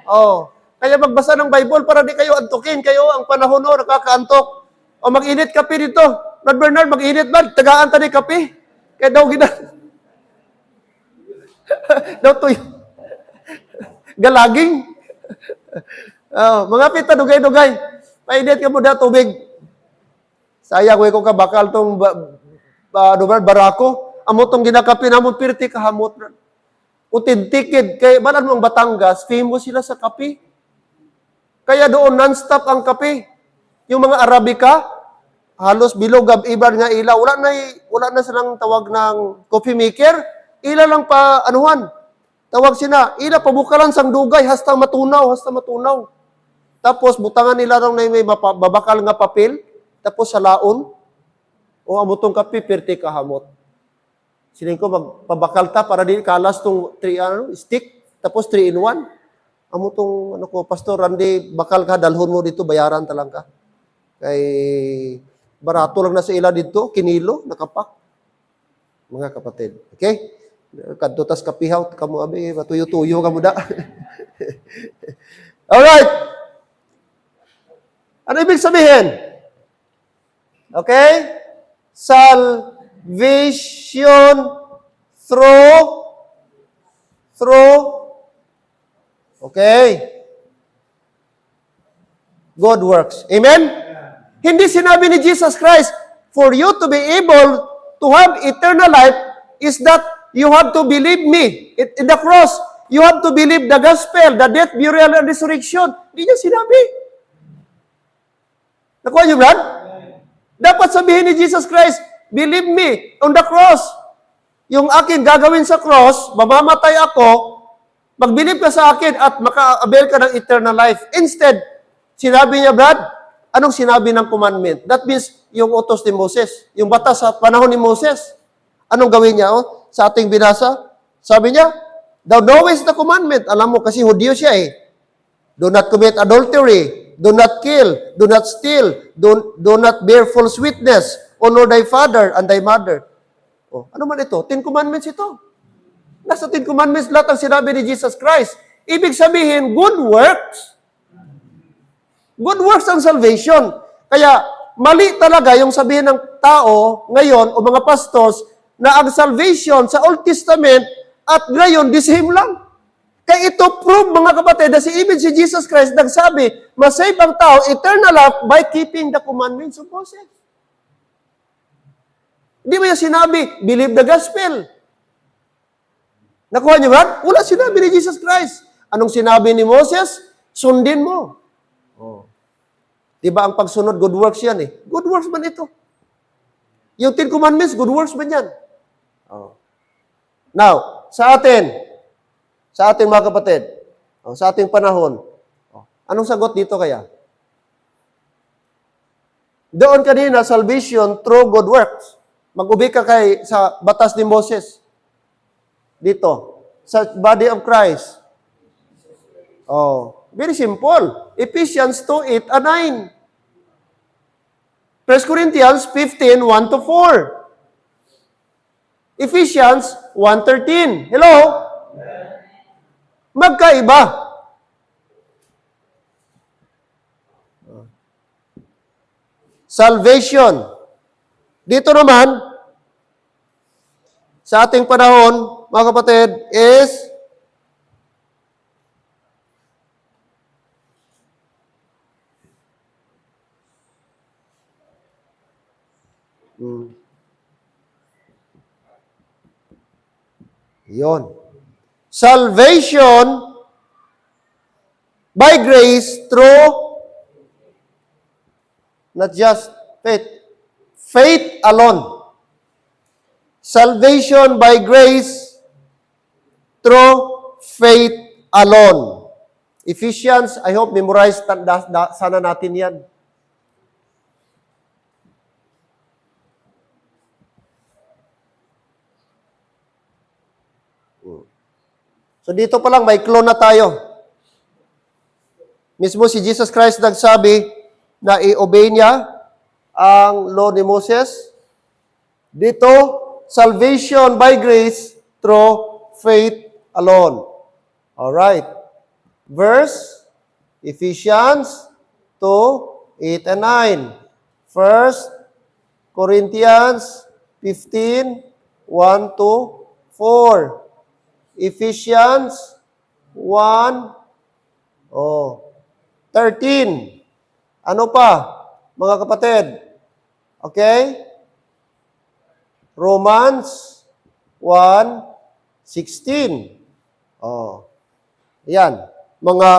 Oh. Kaya magbasa ng Bible para di kayo antukin. Kayo ang panahon no, nakakaantok. O mag-init kape dito. Brad Bernard, mag-init ba? Tagaan ta ni kape. Kaya daw daw to galaging. Oh, mga pita, dugay-dugay. Painit ka mo da tubig. Sayang, ko ka bakal tong barako. Amo tong ginakapi namon pirti kahamot. Utintikid. Kaya balan mo ang Batangas, famous sila sa kape. Kaya doon non-stop ang kape. Yung mga Arabica, halos bilog ibar nga ilaw. Wala na silang tawag ng coffee maker. Ila lang pa anuhan. Tawag sina, ila pabukalan sang dugay hasta matunaw. Tapos butangan nila lang na may babakal nga papel. Tapos sa laon, o amutong kape, perti kahamot. Siling ko, magpabakal ta para di kalas tong stick, tapos 3-in-1. Amutong, Pastor Randy, bakal ka, dalhon mo dito, bayaran talang ka. Kay barato lang na sa ila dito, kinilo, nakapak. Mga kapatid. Okay? Kadto tas kapihaw, kamo abi, matuyo-tuyo kamo da. Alright! Ano ibig sabihin? Okay? Salvation through okay? Good works. Amen? Hindi sinabi ni Jesus Christ, for you to be able to have eternal life is that you have to believe me in the cross. You have to believe the gospel, the death, burial, and resurrection. Hindi niya sinabi. Nakuha niyo, Brad? Dapat sabihin ni Jesus Christ, believe me on the cross. Yung akin gagawin sa cross, mamamatay ako, mag-believe ka sa akin at maka-avail ka ng eternal life. Instead, sinabi niya, Brad, anong sinabi ng commandment? That means yung utos ni Moses, yung batas sa panahon ni Moses. Anong gawin niya? Oh? Sa ating binasa, sabi niya, thou knowest the commandment. Alam mo, kasi Hudyo siya eh. Do not commit adultery. Do not kill. Do not steal. Do not bear false witness. Honor thy father and thy mother. Oh, ano man ito? 10 commandments ito. Nasa 10 commandments lahat ang sinabi ni Jesus Christ. Ibig sabihin, good works. Good works ang salvation. Kaya, mali talaga yung sabihin ng tao ngayon o mga pastors na ang salvation sa Old Testament at ngayon, the same lang. Kaya ito prove, mga kapatid, na even si Jesus Christ nagsabi, masave ang tao, eternal life, by keeping the commandments of Moses. Hindi mo yung sinabi, believe the gospel. Nakuha niyo ba? Wala sinabi ni Jesus Christ. Anong sinabi ni Moses? Sundin mo. Oh. Di ba ang pagsunod, good works yan eh. Good works man ito. Yung 10 Commandments, good works man yan. Oh. Now, sa atin mga kapatid, sa ating panahon, anong sagot dito kaya? Doon kanina, salvation through good works. Mag-ubi ka sa batas ni Moses. Dito, sa body of Christ. Very simple. Ephesians 2:8 and 9. 1 Corinthians 15:1 to 4. Ephesians 1:13. Hello? Magkaiba. Salvation. Dito naman, sa ating panahon, mga kapatid, is yon. Salvation by grace through not just faith. Faith alone. Salvation by grace through faith alone. Ephesians, I hope memorize sana natin yan. So dito pa lang, may clone na tayo. Mismo si Jesus Christ nagsabi na i-obey niya ang law ni Moses. Dito, salvation by grace through faith alone. Alright. Verse, Ephesians 2:8 and 9. 1 Corinthians 15:1 to 4. Ephesians 1:13. Ano pa, mga kapatid? Okay? Romans 1:16. Yan. Mga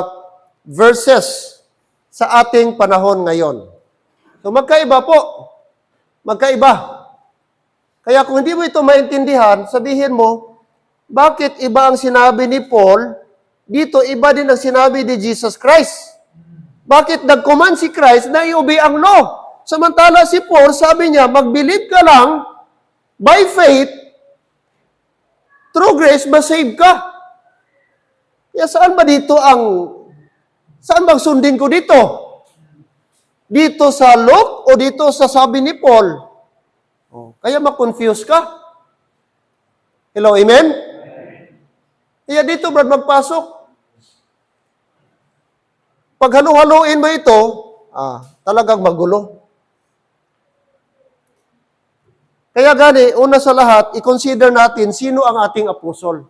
verses sa ating panahon ngayon. So magkaiba po. Magkaiba. Kaya kung hindi mo ito maintindihan, sabihin mo, bakit iba ang sinabi ni Paul, dito iba din ang sinabi ni Jesus Christ? Bakit nag-command si Christ na i-obey ang law? Samantala si Paul, sabi niya, mag-believe ka lang, by faith, through grace, ma-save ka. Kaya saan bang sundin ko dito? Dito sa Luke o dito sa sabi ni Paul? Kaya ma-confuse ka. Hello, amen? Kaya dito, Brad, magpasok. Pag halu-haluin mo ito, talagang magulo. Kaya gani, una sa lahat, i-consider natin sino ang ating apostol.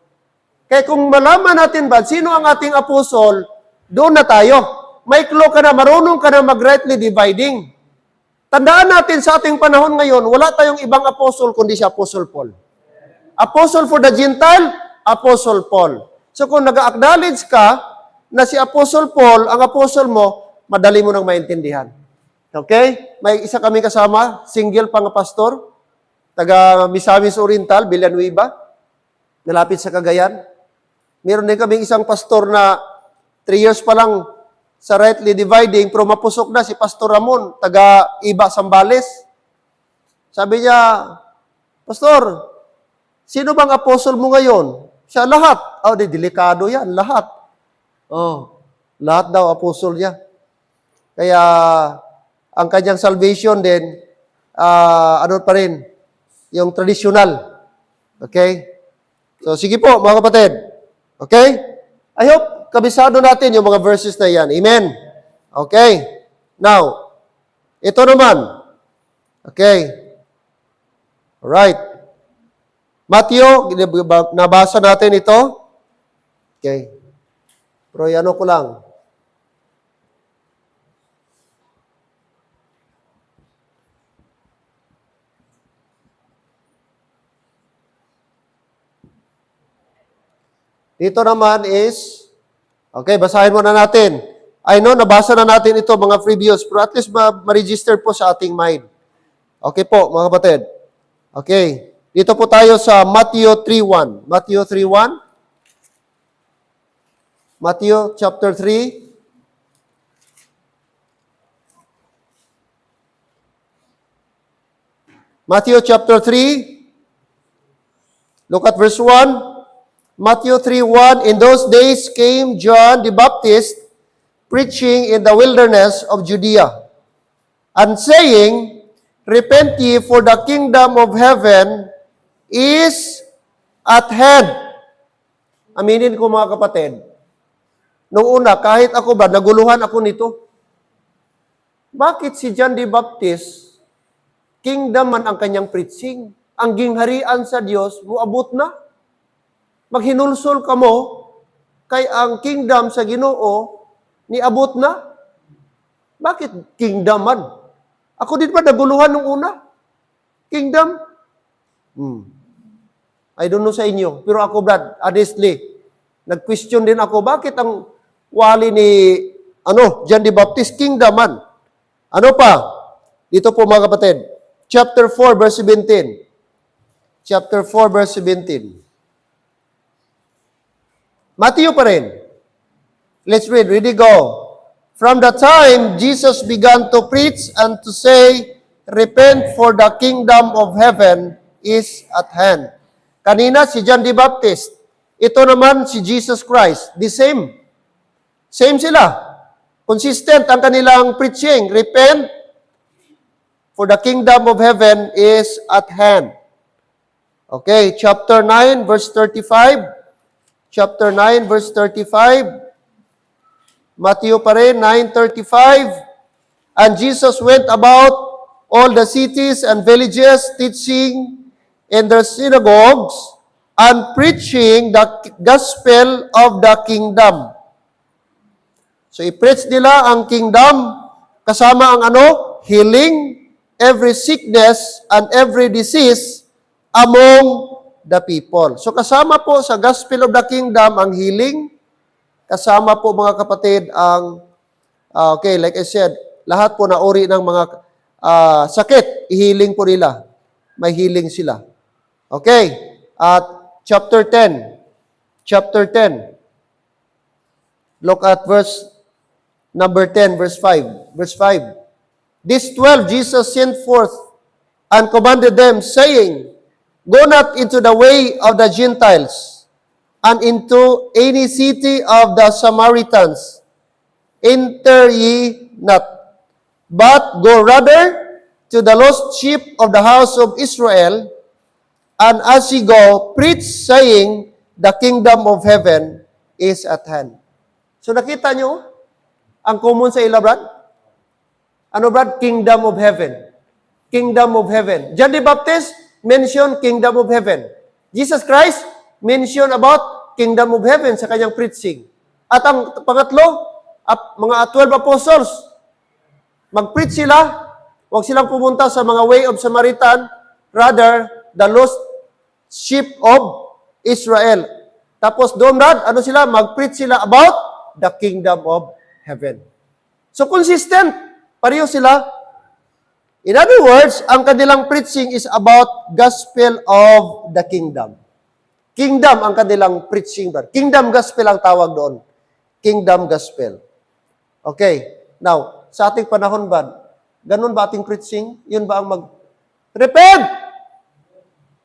Kaya kung malaman natin ba, sino ang ating apostol, doon na tayo. May clue ka na, marunong ka na mag-rightly dividing. Tandaan natin sa ating panahon ngayon, wala tayong ibang apostol kundi si Apostle Paul. Apostle for the Gentile, Apostle Paul. So kung nag-acknowledge ka na si Apostle Paul, ang apostle mo, madali mo nang maintindihan. Okay? May isa kami kasama, single pang pastor, taga Misamis Oriental, Villanueva, nalapit sa Cagayan. Meron din kaming isang pastor na 3 years pa lang sa rightly dividing, pero mapusok na si Pastor Ramon, taga Iba, Sambales. Sabi niya, Pastor, sino bang apostle mo ngayon? Siya lahat. Delikado yan, lahat. Lahat daw apostle niya. Kaya, ang kanyang salvation din, ano pa rin, yung traditional. Okay? So, sige po, mga kapatid. Okay? I hope, kabisado natin yung mga verses na yan. Amen? Okay? Now, ito naman. Okay? Alright. Matthew, nabasa natin ito. Okay. Pero ano ko lang. Dito naman is, okay, basahin muna natin. I know, nabasa na natin ito, mga previous, pero at least ma-register po sa ating mind. Okay po, mga kapatid. Okay. Dito po tayo sa Matthew 3:1. Matthew 3:1. Matthew chapter 3. Matthew chapter 3. Look at verse 1. Matthew 3:1. In those days came John the Baptist preaching in the wilderness of Judea, and saying, Repent ye, for the kingdom of heaven is at hand. Aminin ko mga kapatid, noong una, kahit ako ba, naguluhan ako nito. Bakit si John the Baptist, kingdom man ang kanyang preaching, ang gingharian sa Diyos, muabot na? Maghinulsol ka mo, kay ang kingdom sa Ginoo, niabot na? Bakit kingdom man? Ako din pa naguluhan nung una. Kingdom? I don't know sa inyo. Pero ako, Brad, honestly, nag-question din ako, bakit ang wali ni John the Baptist, kingdom man? Ano pa? Dito po mga kapatid. Chapter 4, verse 17. Chapter 4, verse 17. Matthew pa rin. Let's read. Ready, go. From the time Jesus began to preach and to say, Repent, for the kingdom of heaven is at hand. Kanina si John the Baptist. Ito naman si Jesus Christ. The same. Same sila. Consistent ang kanilang preaching. Repent, for the kingdom of heaven is at hand. Okay, chapter 9, verse 35. Chapter 9, verse 35. Matthew pa rin, 9:35. And Jesus went about all the cities and villages, teaching in their synagogues and preaching the gospel of the kingdom. So, i-preach nila ang kingdom kasama ang healing every sickness and every disease among the people. So, kasama po sa gospel of the kingdom ang healing. Kasama po mga kapatid ang, okay, like I said, lahat po na uri ng mga sakit, i-healing po nila. May healing sila. Okay, at chapter 10. Chapter 10. Look at verse number 10, verse 5. Verse 5. These 12 Jesus sent forth and commanded them, saying, Go not into the way of the Gentiles, and into any city of the Samaritans. Enter ye not, but go rather to the lost sheep of the house of Israel, and as ye go, preach, saying, The kingdom of heaven is at hand. So nakita nyo, ang common sa ila, Brad? Ano, Brad? Kingdom of heaven. Kingdom of heaven. John the Baptist mentioned kingdom of heaven. Jesus Christ mention about kingdom of heaven sa kanyang preaching. At ang pangatlo, mga 12 apostles, mag-preach sila, huwag silang pumunta sa mga way of Samaritan, rather, the lost sheep of Israel. Tapos doon, Brad, sila? Mag-preach sila about the kingdom of heaven. So, consistent. Pareho sila. In other words, ang kanilang preaching is about gospel of the kingdom. Kingdom ang kanilang preaching. Kingdom gospel ang tawag doon. Kingdom gospel. Okay. Now, sa ating panahon ba, ganun ba ating preaching? Yun ba ang Repent!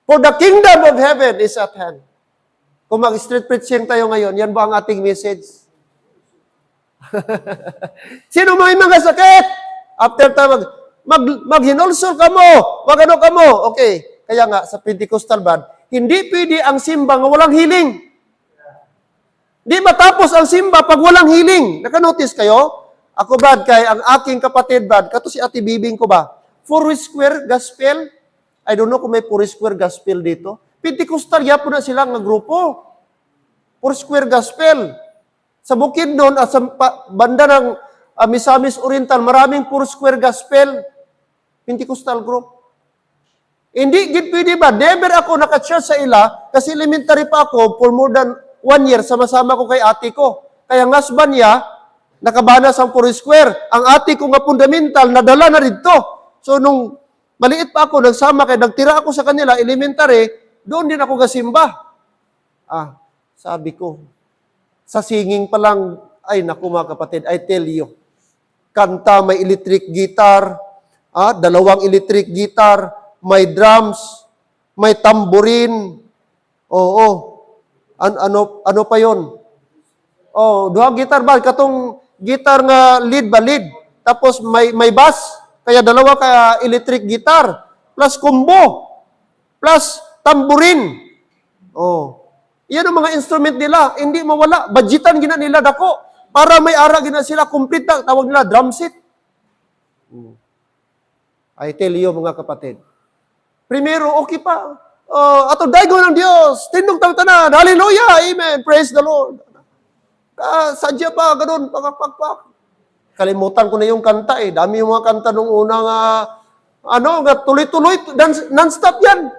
For the kingdom of heaven is at hand. Kung mag-street preaching tayo ngayon, yan ba ang ating message? Sino may mga sakit? After tayo maghinulsol ka mo, magano ka mo. Okay. Kaya nga, sa Pentecostal band, hindi pwede ang simba nga walang healing. Di matapos ang simba pag walang healing. Nakanotice kayo? Ako, Brad, kay ang aking kapatid, Brad, kato si Ate Bibing ko ba? Foursquare Gospel. I don't know kung may Foursquare Gospel dito. Pentecostal, yapo na sila ng grupo. Foursquare Gospel. Sa bukid noon, sa banda ng Misamis Oriental, maraming Foursquare Gospel. Pentecostal group. Hindi, pwede ba? Never ako naka-church sa ila kasi elementary pa ako for more than 1 year, sama-sama ko kay ate ko. Kaya ang husband niya, Nakabanas ang 4 square. Ang ati ko nga fundamental, nadala na rito. So, nung maliit pa ako, nagsama kay nagtira ako sa kanila, elementary, doon din ako gasimba. Sabi ko, sa singing pa lang, ay naku mga kapatid, I tell you, kanta, may electric guitar, 2 electric guitar, may drums, may tamborin, oo, ano pa yon? Oh, 2 guitar ba? Katong guitar nga lead ba? Lead. Tapos may bass, kaya 2 ka electric guitar, plus combo, plus tamborin. Oh. Yan ang mga instrument nila, hindi mawala. Budgetan gina nila dako. Para may ara gina sila, complete na, tawag nila drum set. I tell you mga kapatid. Primero, okay pa. Ato daigo ng Diyos. Tindog tanan. Hallelujah. Amen. Praise the Lord. Sadya pa, ganun, pakakpak. Kalimutan ko na yung kanta eh. Dami yung mga kanta nung unang, tuloy-tuloy, non-stop yan.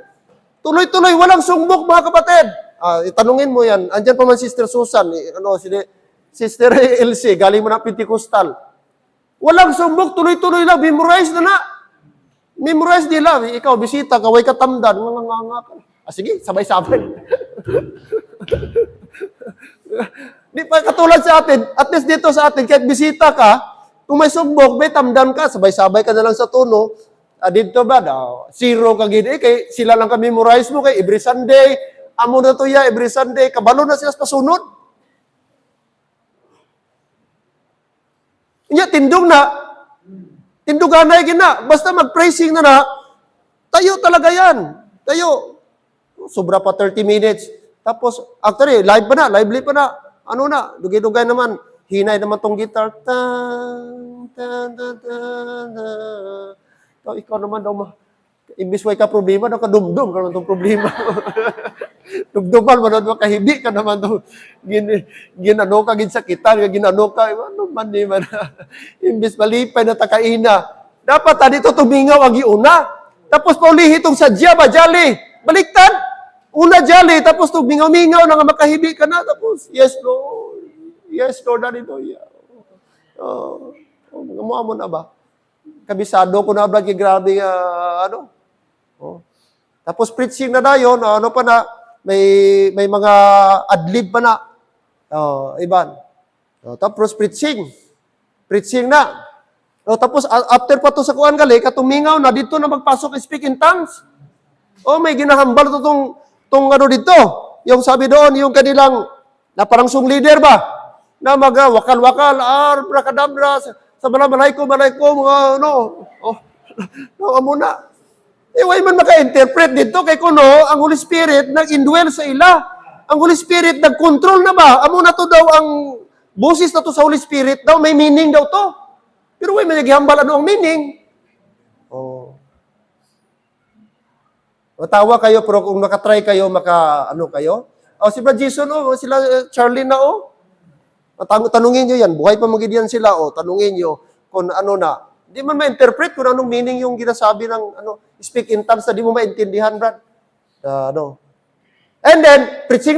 Tuloy-tuloy, walang sumbok mga kapatid. Itanungin mo yan. Andyan pa man Sister Susan, Sister Elsie, galing mo na Pentecostal. Walang sumbok, tuloy-tuloy lang, memorize na. Memorize nila. Ikaw, bisita, kaway katamdan. Sige, sabay-sabay. Di pa katulad sa atin, at least dito sa atin, kahit bisita ka, kung may sumbok, may tamdan ka, sabay-sabay ka na lang sa tono. Dito ba, zero ka gini, kay sila lang ka memorize mo, kay every Sunday, amo na to ya, every Sunday, kabalo na sila sa pasunod. Inya, tindugan na gina, basta mag-praising na, tayo talaga yan. Tayo. Sobra pa 30 minutes. Tapos, actually, lively pa na. Ano na, dugay-dugay naman. Hinay naman tong guitar. Ikaw naman daw, imbis way ka problema, daw ka dumdum ka naman tong problema. Dumduman mo na kahibi ka naman daw. Ginano ka, ginsakitan, ginano ka. Ano man di man. Imbis malipay na takaina. Dapat dito tumingaw ang iuna. Tapos paulihi itong sadya ba, jali. Baliktad. Una jali, tapos tumingaw-mingaw na nga makahibi ka na. Tapos, yes Lord. Yes Lord, hallelujah. Mga mo na ba? Kabisado ko na ba, grabe, Tapos preaching na dayon, pa na, may mga adlib pa na. Iban. Tapos preaching na. Tapos after pa to sa kuan gali, katumingaw na, dito na magpasok speak in tongues. May ginahambal to tong dito. Yung sabi doon, yung kanilang, na parang song leader ba? Na wakal-wakal, brakadabra, sa malay ko, mga muna. Way man maka-interpret dito, kay kuno, ang Holy Spirit nag-indwell sa ila. Ang Holy Spirit nag-control na ba? Amo na to daw ang boses na to sa Holy Spirit daw, may meaning daw to. Pero way man naghihambal ano ang meaning. Tawa kayo, pero kung makatry kayo, kayo. Si Brad Jason, sila Charlie na, tanungin nyo yan. Buhay pa magidiyan sila, tanungin nyo kung ano na. Di man ma-interpret kung anong meaning yung ginasabi ng, speak in tongues na di mo maintindihan, Brad. And then, preaching.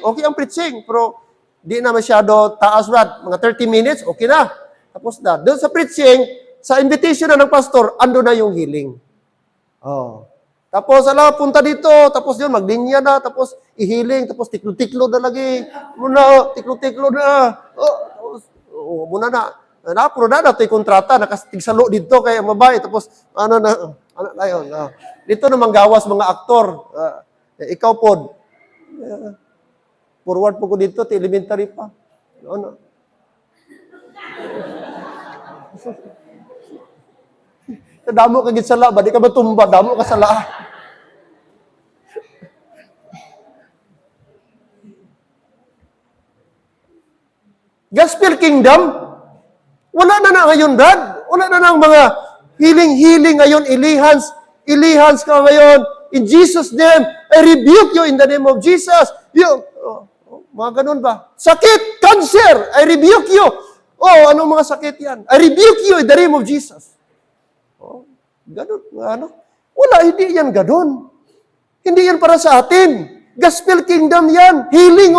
Okay ang preaching, pero di na masyado taas, Brad. Mga 30 minutes, okay na. Tapos na. Doon sa preaching, sa invitation na ng pastor, ando na yung healing. Tapos, punta dito, tapos yun, maglinya na, tapos ihiling, tapos tiklo-tiklo na lagi. Tiklo-tiklo na. Muna na. Napuro na, ito'y kontrata, nakastigsalo dito, kaya mabay, tapos, ayun. Dito naman gawas mga aktor. Ikaw po, forward po ko dito, elementary pa. Damo ka gid sala, ba di ka matumba, damo ka sala. Gospel Kingdom, wala na ngayon, Brad. Wala na ng mga healing ngayon, ilihans ka ngayon. In Jesus' name, I rebuke you in the name of Jesus. Mga ganun ba? Sakit, cancer, I rebuke you. Anong mga sakit yan? I rebuke you in the name of Jesus. Ganun, Wala, hindi yan ganun. Hindi yan para sa atin. Gospel Kingdom yan. Healing,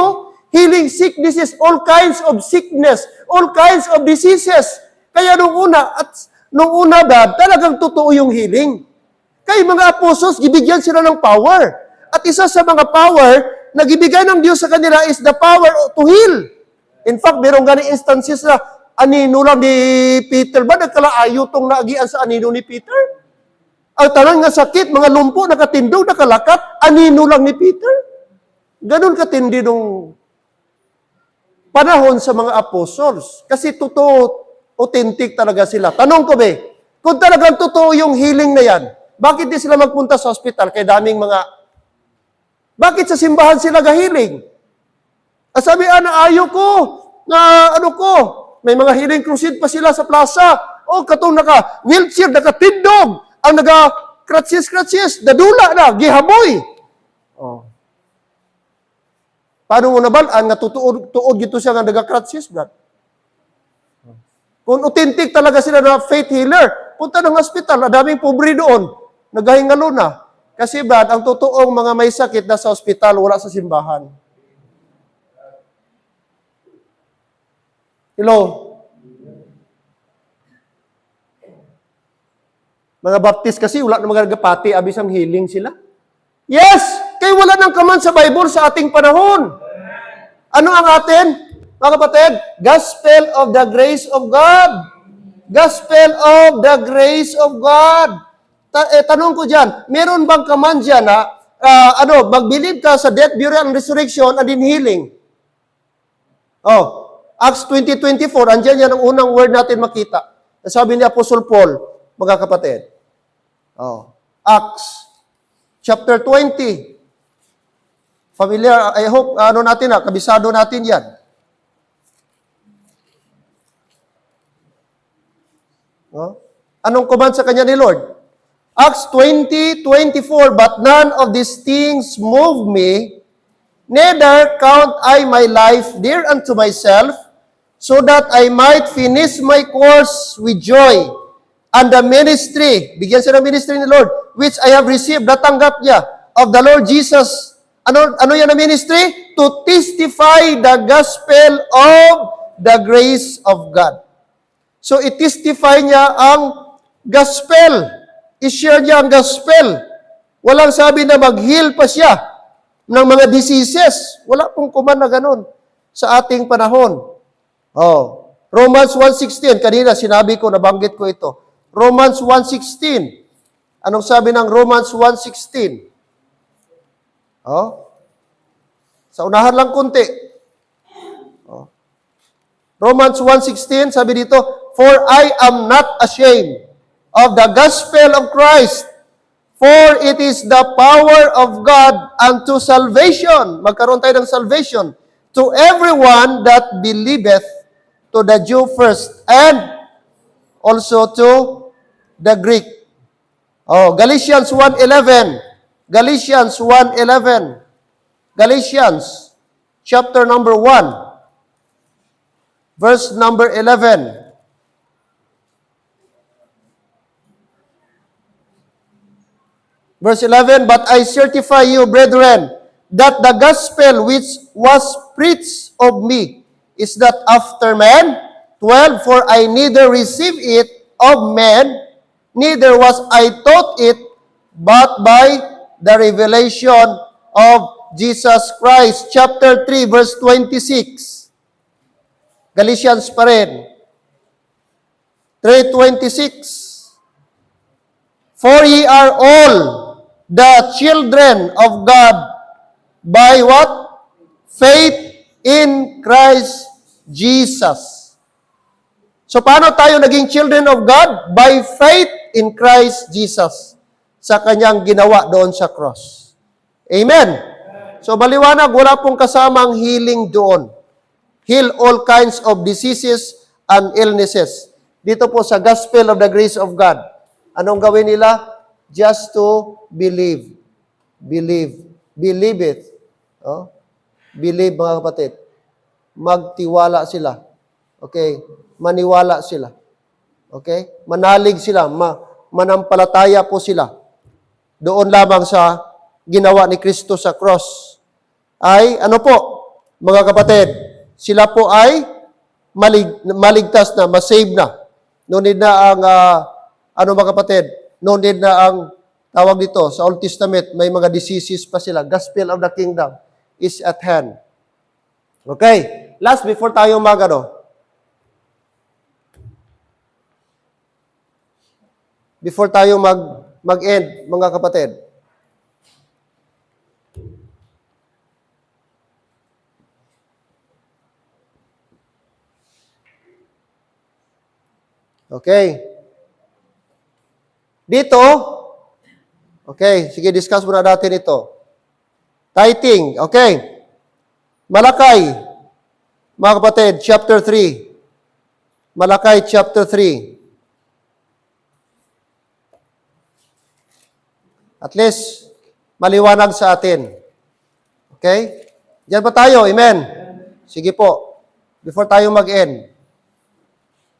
healing sicknesses, all kinds of sickness, all kinds of diseases. Kaya nung una, Dad, talagang totoo yung healing. Kaya mga apostles, gibigyan sila ng power. At isa sa mga power na gibigay ng Diyos sa kanila is the power to heal. In fact, mayroong gani instances na anino lang ni Peter ba? Nagkalaayo tong naagian sa anino ni Peter? Ang tanang nga sakit, mga lumpo, nakatindog, nakalakat, anino lang ni Peter? Ganon katindi nung panahon sa mga apostles. Kasi totoo, authentic talaga sila. Tanong ko ba, kung talagang totoo yung healing na yan, bakit di sila magpunta sa hospital kay daming bakit sa simbahan sila gahiling? Sabi, ayaw ko, may mga healing crusade pa sila sa plaza. Katong naka-wheelchair, nakatindog, ang naka-kratsis, dadula na, gihaboy. Paano mo nabalaan nga tuod gito siya nga nagakratsis, brad? Kung authentic talaga sila na faith healer, punta ng hospital, daming pobre doon, nagahingalo na. Kasi brad, ang totoong mga may sakit na sa hospital, wala sa simbahan. Hello? Mga Baptist kasi, wala na magagapati, abis ang healing sila. Yes! Kaya wala nang kaman sa Bible sa ating panahon. Ano ang atin? Mga kapatid, Gospel of the grace of God. Gospel of the grace of God. Tanong ko dyan, meron bang kaman dyan na, mag-believe ka sa death, burial, and resurrection, and in healing? Acts 20:24, andyan yan ang unang word natin makita. Sabi ni Apostle Paul, mga kapatid. Acts chapter 20. Familiar, I hope, kabisado natin yan. Anong command sa kanya ni Lord? Acts 20:24, but none of these things move me, neither count I my life dear unto myself, so that I might finish my course with joy, and the ministry, bigyan siya ng ministry ni Lord, which I have received, natanggap niya, of the Lord Jesus. Ano yan na ministry? To testify the gospel of the grace of God. So, i-testify niya ang gospel. I-share niya ang gospel. Walang sabi na mag-heal pa siya ng mga diseases. Wala pong kuman na ganun sa ating panahon. Romans 1:16. Kanina sinabi ko, nabanggit ko ito. Romans 1:16. Anong sabi ng Romans 1:16? Sa unahan lang kunti. Romans 1:16, sabi dito, for I am not ashamed of the gospel of Christ, for it is the power of God unto salvation. Magkaroon tayo ng salvation to everyone that believeth, to the Jew first, and also to the Greek. Galatians 1:11. Galatians 1:11. Galatians chapter number 1, verse number 11. Verse 11, but I certify you, brethren, that the gospel which was preached of me is not after man. 12, for I neither received it of men, neither was I taught it, but by the revelation of Jesus Christ. Chapter 3, verse 26. Galatians pa rin. 3:26. For ye are all the children of God by what? Faith in Christ Jesus. So paano tayo naging children of God? By faith in Christ Jesus. Sa kanyang ginawa doon sa cross. Amen. So maliwanag, wala pong kasamang healing doon. Heal all kinds of diseases and illnesses. Dito po sa gospel of the grace of God. Anong gawin nila? Just to believe. Believe. Believe it. Believe, mga kapatid. Magtiwala sila. Okay? Maniwala sila. Okay? Manalig sila. Manampalataya po sila. Doon lamang sa ginawa ni Kristo sa cross. Ay, mga kapatid, sila po ay maligtas na, masave na. No need na ang, mga kapatid, no need na ang tawag dito, sa Old Testament, may mga diseases pa sila. Gospel of the kingdom is at hand. Okay, last before tayo before tayo mag-end, mga kapatid. Okay. Dito, okay, sige, discuss muna natin ito. Tithing, okay. Malakay, mga kapatid, chapter 3. Malakay, chapter 3. At least, maliwanag sa atin. Okay? Diyan pa tayo, amen? Sige po, before tayo mag-end.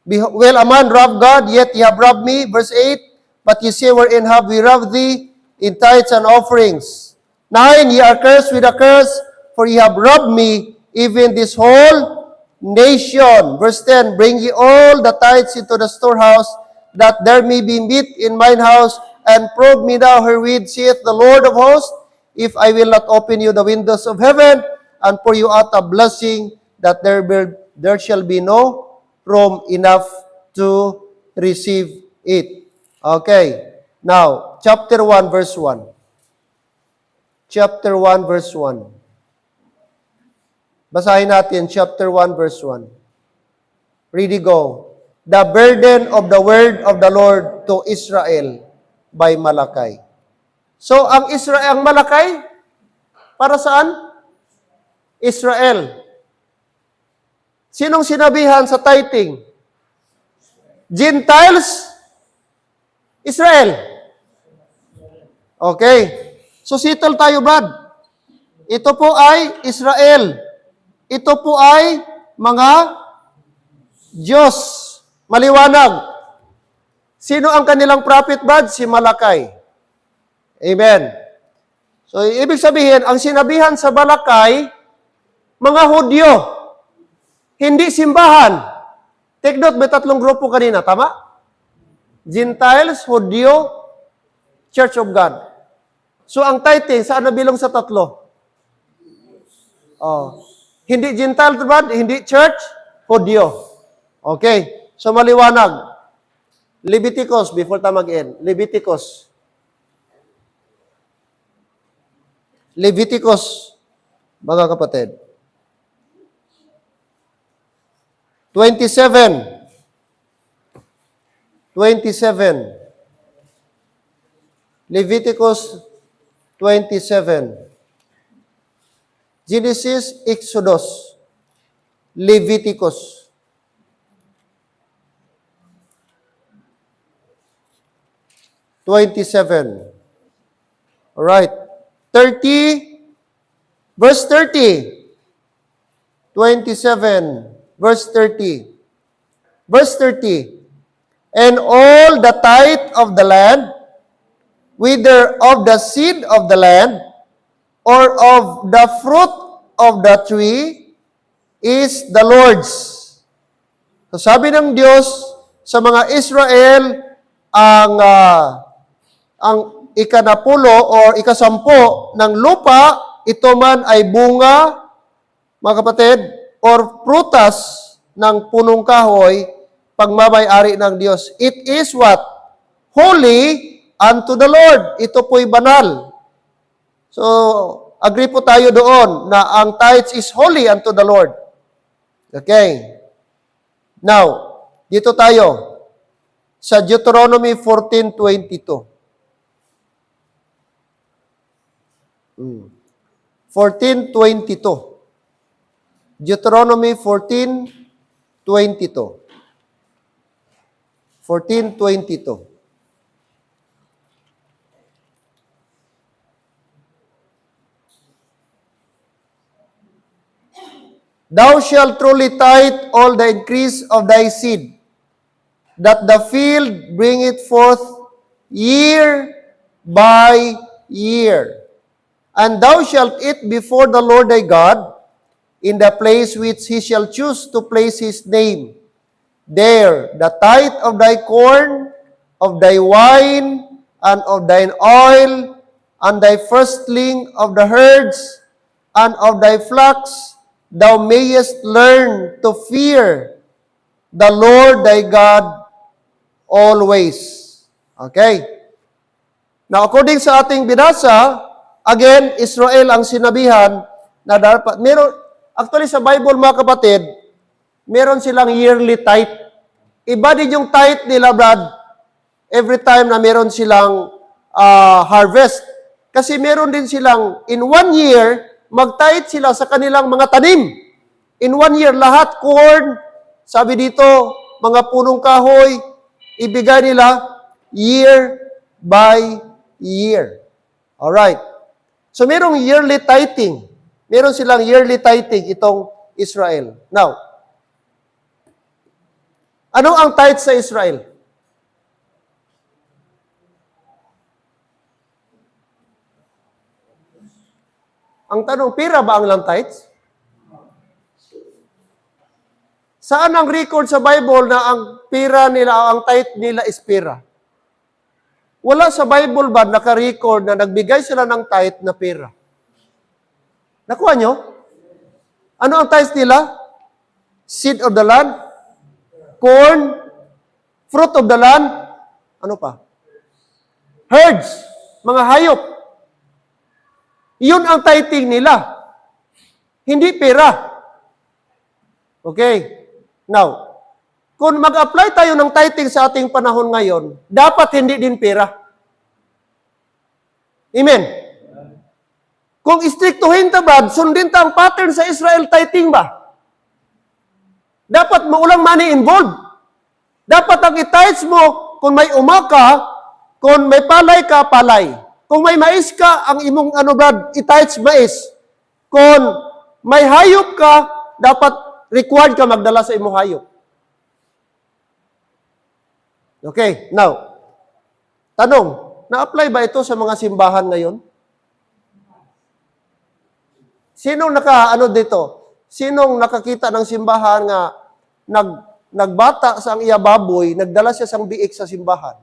Well, a man robbed God, yet ye have robbed me. Verse 8, but ye say, wherein have we robbed thee? In tithes and offerings. 9, ye are cursed with a curse, for ye have robbed me, even this whole nation. Verse 10, bring ye all the tithes into the storehouse, that there may be meat in mine house, and prove me now herewith, saith the Lord of hosts, if I will not open you the windows of heaven, and pour you out a blessing, that there shall be no room enough to receive it. Okay. Now, chapter 1, verse 1. Chapter 1, verse 1. Basahin natin, chapter 1, verse 1. Ready, go. The burden of the word of the Lord to Israel by Malakay. So, ang Malakay, para saan? Israel. Sinong sinabihan sa tithing? Gentiles? Israel. Okay. So settle tayo, Brad. Ito po ay Israel. Ito po ay mga Diyos. Maliwanag. Sino ang kanilang prophet, Brad? Si Malakay. Amen. So, ibig sabihin, ang sinabihan sa Malakay, mga Hudyo. Hindi simbahan. Take note, may 3 grupo kanina. Tama? Gentiles, Hudyo, Church of God. So, ang tithing, saan nabilong sa 3? Oh. Hindi Gentile, hindi Church, Hudyo. Okay. So, maliwanag. Leviticus, before tayo mag-end. Leviticus, mga kapatid. 27. Leviticus 27. Genesis, Exodus, Leviticus. Alright. 30, verse 30. 27. Verse 30. Verse 30. And all the tithe of the land, whether of the seed of the land, or of the fruit of the tree, is the Lord's. So sabi ng Diyos sa mga Israel, ang ikanapulo or ikasampo ng lupa, ito man ay bunga, mga kapatid, or prutas ng punong kahoy, pagmamay-ari ng Diyos. It is what? Holy unto the Lord. Ito po'y banal. So, agree po tayo doon na ang tithes is holy unto the Lord. Okay. Now, dito tayo sa Deuteronomy 14:22. 14:22. Deuteronomy 14:22. 14:22. Thou shalt truly tithe all the increase of thy seed, that the field bringeth forth year by year. And thou shalt eat before the Lord thy God in the place which he shall choose to place his name. There, the tithe of thy corn, of thy wine, and of thine oil, and thy firstling of the herds, and of thy flocks, thou mayest learn to fear the Lord thy God always. Okay? Now, according sa ating binasa, again, Israel ang sinabihan na dapat, actually sa Bible mga kapatid, meron silang yearly tithe. Iba din yung tithe nila, Brad, every time na meron silang harvest. Kasi meron din silang, in 1 year, mag-tithe sila sa kanilang mga tanim. In 1 year, lahat corn, sabi dito, mga punong kahoy, ibigay nila year by year. Alright. So, merong yearly tithing. Meron silang yearly tithing itong Israel. Now, ano ang tithe sa Israel? Ang tanong, pira ba ang lang tithes? Saan ang record sa Bible na ang pira nila, ang tithe nila is pira? Wala sa Bible ba naka-record na nagbigay sila ng tithe na pira? Nakuha nyo? Ano ang tithes nila? Seed of the land? Corn? Fruit of the land? Ano pa? Herds? Mga hayop? Yun ang tithing nila. Hindi pera. Okay. Now, kung mag-apply tayo ng tithing sa ating panahon ngayon, dapat hindi din pera. Amen. Kung istriktuhin ta, Brad, sundin ta ang pattern sa Israel tithing ba? Dapat maulang money involved. Dapat ang i-tithes mo, kung may umaka, kung may palay ka, palay. Kung may mais ka, ang imong Brad, i-tithes mais. Kung may hayop ka, dapat required ka magdala sa imong hayop. Okay, now, tanong, na-apply ba ito sa mga simbahan ngayon? Sinong dito? Sinong nakakita ng simbahan nga nagbata sa ang iya baboy, nagdala siya sang biik sa simbahan?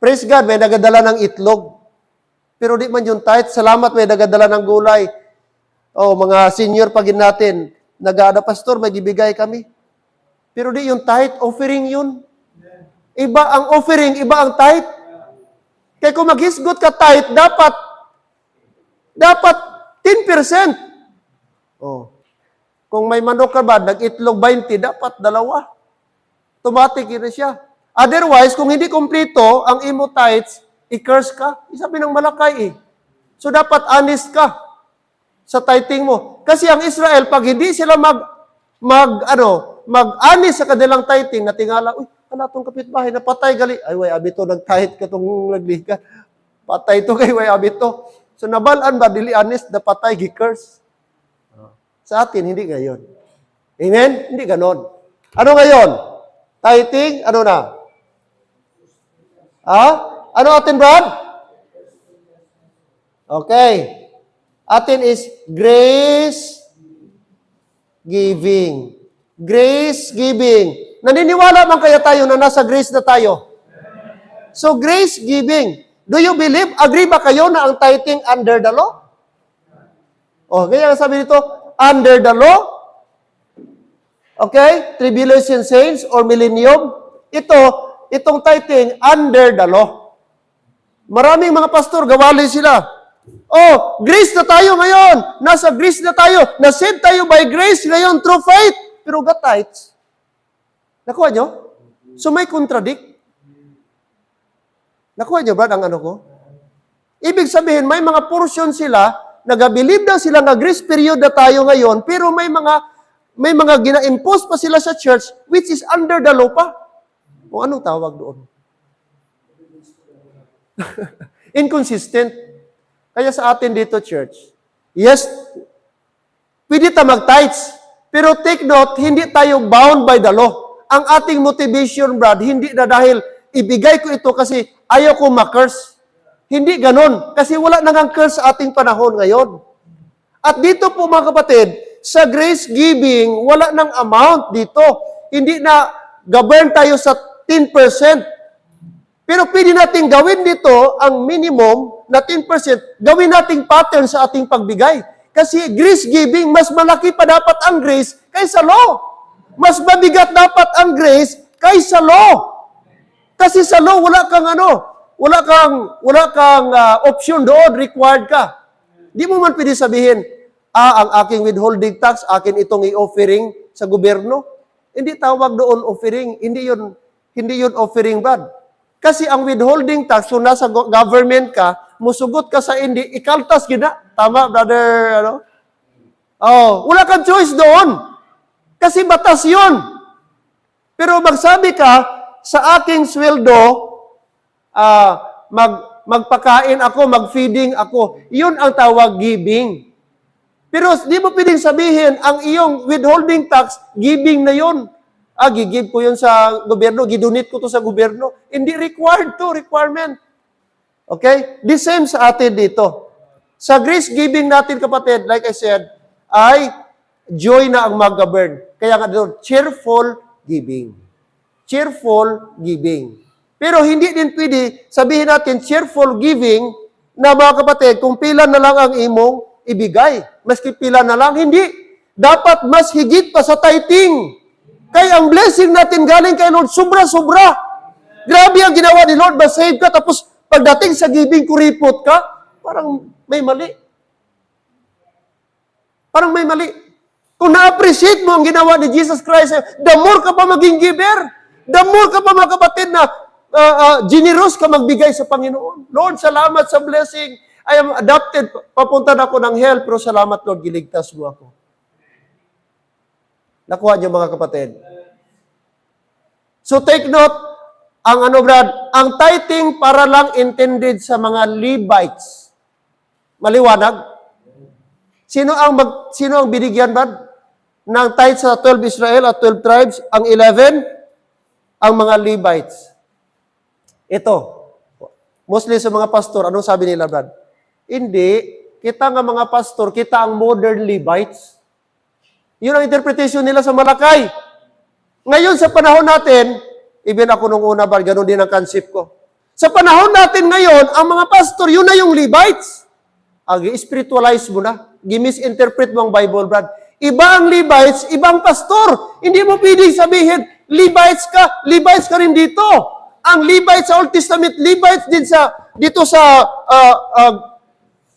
Praise God, may nagadala ng itlog. Pero di man yung tithe. Salamat, may nagadala ng gulay. Mga senior pagin natin, pastor, may ibigay kami. Pero di yung tithe, offering yun. Iba ang offering, iba ang tithe. Kaya kung maghisgot ka tithe, dapat 10%. Kung may manok ka ba, nag-itlog 20, dapat 2. Automatic yun siya. Otherwise, kung hindi kumplito ang imo tithes, i-curse ka. Isabi ng Malakay So, dapat honest ka sa tithing mo. Kasi ang Israel, pag hindi sila mag-honest sa kanilang tithing, natingala, kanatong kapitbahay, napatay gali. Ay, way, abito, nag-tithe ka itong nagliga. Patay to kay way, abito. So, nabalaan ba, dili honest, napatay, gi-curse. Sa atin, hindi ngayon. Amen? Hindi ganon. Ano ngayon? Tithing, ano na? Ano atin, Brad? Okay. Atin is grace giving. Grace giving. Naniniwala man kaya tayo na nasa grace na tayo? So, grace giving. Do you believe? Agree ba kayo na ang tithing under the law? Kaya sabi dito, under the law? Okay? Tribulation saints or millennium? Itong tithing under the law. Maraming mga pastor, gawali sila. Grace na tayo ngayon. Nasa grace na tayo. Na-save tayo by grace ngayon through faith. Pero tithes. Nakuha nyo? So may contradict. Nakuha nyo, Brad, ang ano ko? Ibig sabihin, may mga portion sila, nag-believe daw sila nga grace period na tayo ngayon, pero may mga gina-impose pa sila sa church, which is under the law pa. O anong tawag doon? Inconsistent. Kaya sa atin dito, church, yes, pwede tayo mag-tithes, pero take note, hindi tayo bound by the law. Ang ating motivation, Brad, hindi na dahil ibigay ko ito kasi ayaw ko ma-curse. Hindi ganon. Kasi wala nang curse sa ating panahon ngayon. At dito po mga kapatid, sa grace giving, wala ng amount dito. Hindi na govern tayo sa 10%. Pero pwede natin gawin dito ang minimum na 10%, gawin nating pattern sa ating pagbigay. Kasi grace giving, mas malaki pa dapat ang grace kaysa law. Mas mabigat dapat ang grace kaysa law. Kasi sa law, wala kang option doon, required ka. Di mo man pwede sabihin, ang aking withholding tax, akin itong i-offering sa gobyerno. Hindi tawag doon offering, hindi yun offering, Brad. Kasi ang withholding tax, kung nasa government ka, musugot ka sa hindi, ikaltas gina. Tama, brother? Wala kang choice doon. Kasi batas yun. Pero magsabi ka, sa aking sweldo, magpakain ako, mag-feeding ako. Yun ang tawag giving. Pero di mo pwedeng sabihin, ang iyong withholding tax, giving na yun. Gigive ko yun sa gobyerno, gidonate ko to sa gobyerno. Hindi requirement. Okay? The same sa atin dito. Sa grace giving natin, kapatid, like I said, ay joy na ang mag-govern. Kaya nga doon, cheerful giving. Cheerful giving. Pero hindi din pwede sabihin natin cheerful giving na mga kapatid, kung pila na lang ang imong ibigay. Maski pila na lang, hindi. Dapat mas higit pa sa tithing. Kaya ang blessing natin galing kay Lord, sobra-sobra. Grabe ang ginawa ni Lord, masave ka, tapos pagdating sa giving, kuripot ka, parang may mali. Parang may mali. Kung na-appreciate mo ang ginawa ni Jesus Christ, the more ka pa maging giver, the more ka pa mga kapatid na generous ka magbigay sa Panginoon. Lord, salamat sa blessing. I am adopted. Papunta na ako ng hell, pero salamat, Lord, giligtas mo ako. Nakuha niyo mga kapatid. So take note, ang tithing para lang intended sa mga Levites. Maliwanag? Sino ang binigyan, Brad? Ng tithe sa 12 Israel at 12 tribes? Ang 11? Ang mga Levites. Ito. Mostly sa mga pastor, anong sabi nila, Brad? Hindi. Kita nga mga pastor, kita ang modern Levites. Yun ang interpretation nila sa Malakay. Ngayon, sa panahon natin, even ako nung una, Brad, ganun din ang concept ko. Sa panahon natin ngayon, ang mga pastor, yun na yung Levites. I-spiritualize mo na. Gimisinterpret mo ang Bible, Brad. Iba ang Levites, ibang pastor. Hindi mo pwedeng sabihin, Levites ka rin dito. Ang Levites sa Old Testament, Levites din dito sa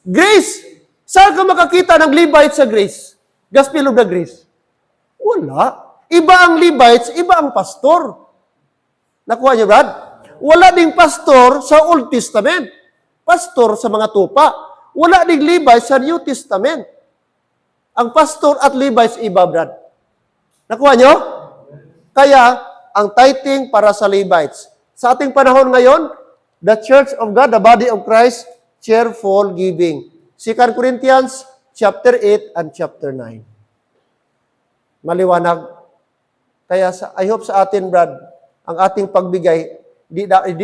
Grace. Saan ka makakita ng Levites sa Grace? Gospel of the Grace? Wala. Iba ang Levites, iba ang pastor. Nakuha niyo, Brad? Wala ding pastor sa Old Testament. Pastor sa mga tupa. Wala ding Levites sa New Testament. Ang pastor at Levites iba, Brad. Nakuha niyo? Kaya, ang tithing para sa Levites. Sa ating panahon ngayon, the Church of God, the body of Christ, cheerful giving. 2 Corinthians chapter 8 and chapter 9. Maliwanag. Kaya I hope sa atin, Brad, ang ating pagbigay,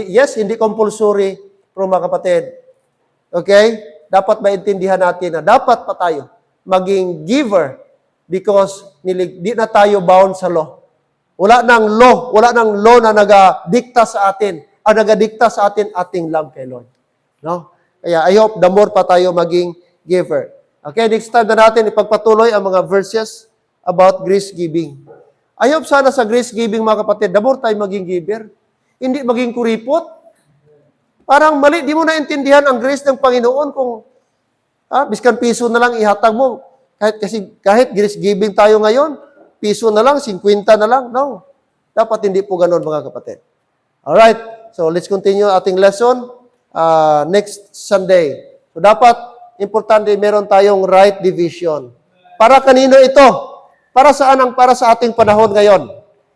yes, hindi compulsory, pero mga kapatid, okay? Dapat maintindihan natin na dapat pa tayo maging giver because di na tayo bound sa law. Wala nang law na nagadikta sa atin. Ang nagadikta sa atin, ating love kay Lord. No? Kaya I hope the more pa tayo maging giver. Okay, next time na natin ipagpatuloy ang mga verses about grace giving. I hope sana sa grace giving, mga kapatid, the more tayo maging giver. Hindi maging kuripot. Parang mali, di mo naintindihan ang grace ng Panginoon kung biskan piso na lang ihatag mo. Kahit grace giving tayo ngayon, piso na lang, 50 na lang. No. Dapat hindi po ganun, mga kapatid. Alright, so let's continue ating lesson next Sunday. So dapat, importante, meron tayong right division. Para kanino ito? Para saan para sa ating panahon ngayon?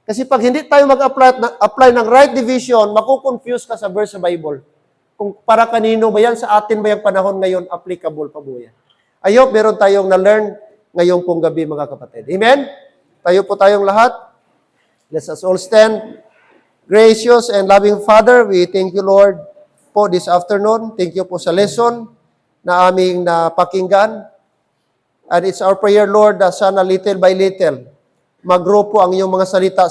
Kasi pag hindi tayo mag-apply ng right division, makukonfuse ka sa verse sa Bible. Kung para kanino ba yan, sa atin ba yung panahon ngayon, applicable pa po yan. I hope meron tayong na-learn ngayong pong gabi, mga kapatid. Amen? Tayo po tayong lahat. Let us all stand. Gracious and loving Father, we thank you, Lord, po this afternoon. Thank you po sa lesson na aming napakinggan. And it's our prayer, Lord, that sana little by little, maggrow po ang iyong mga salita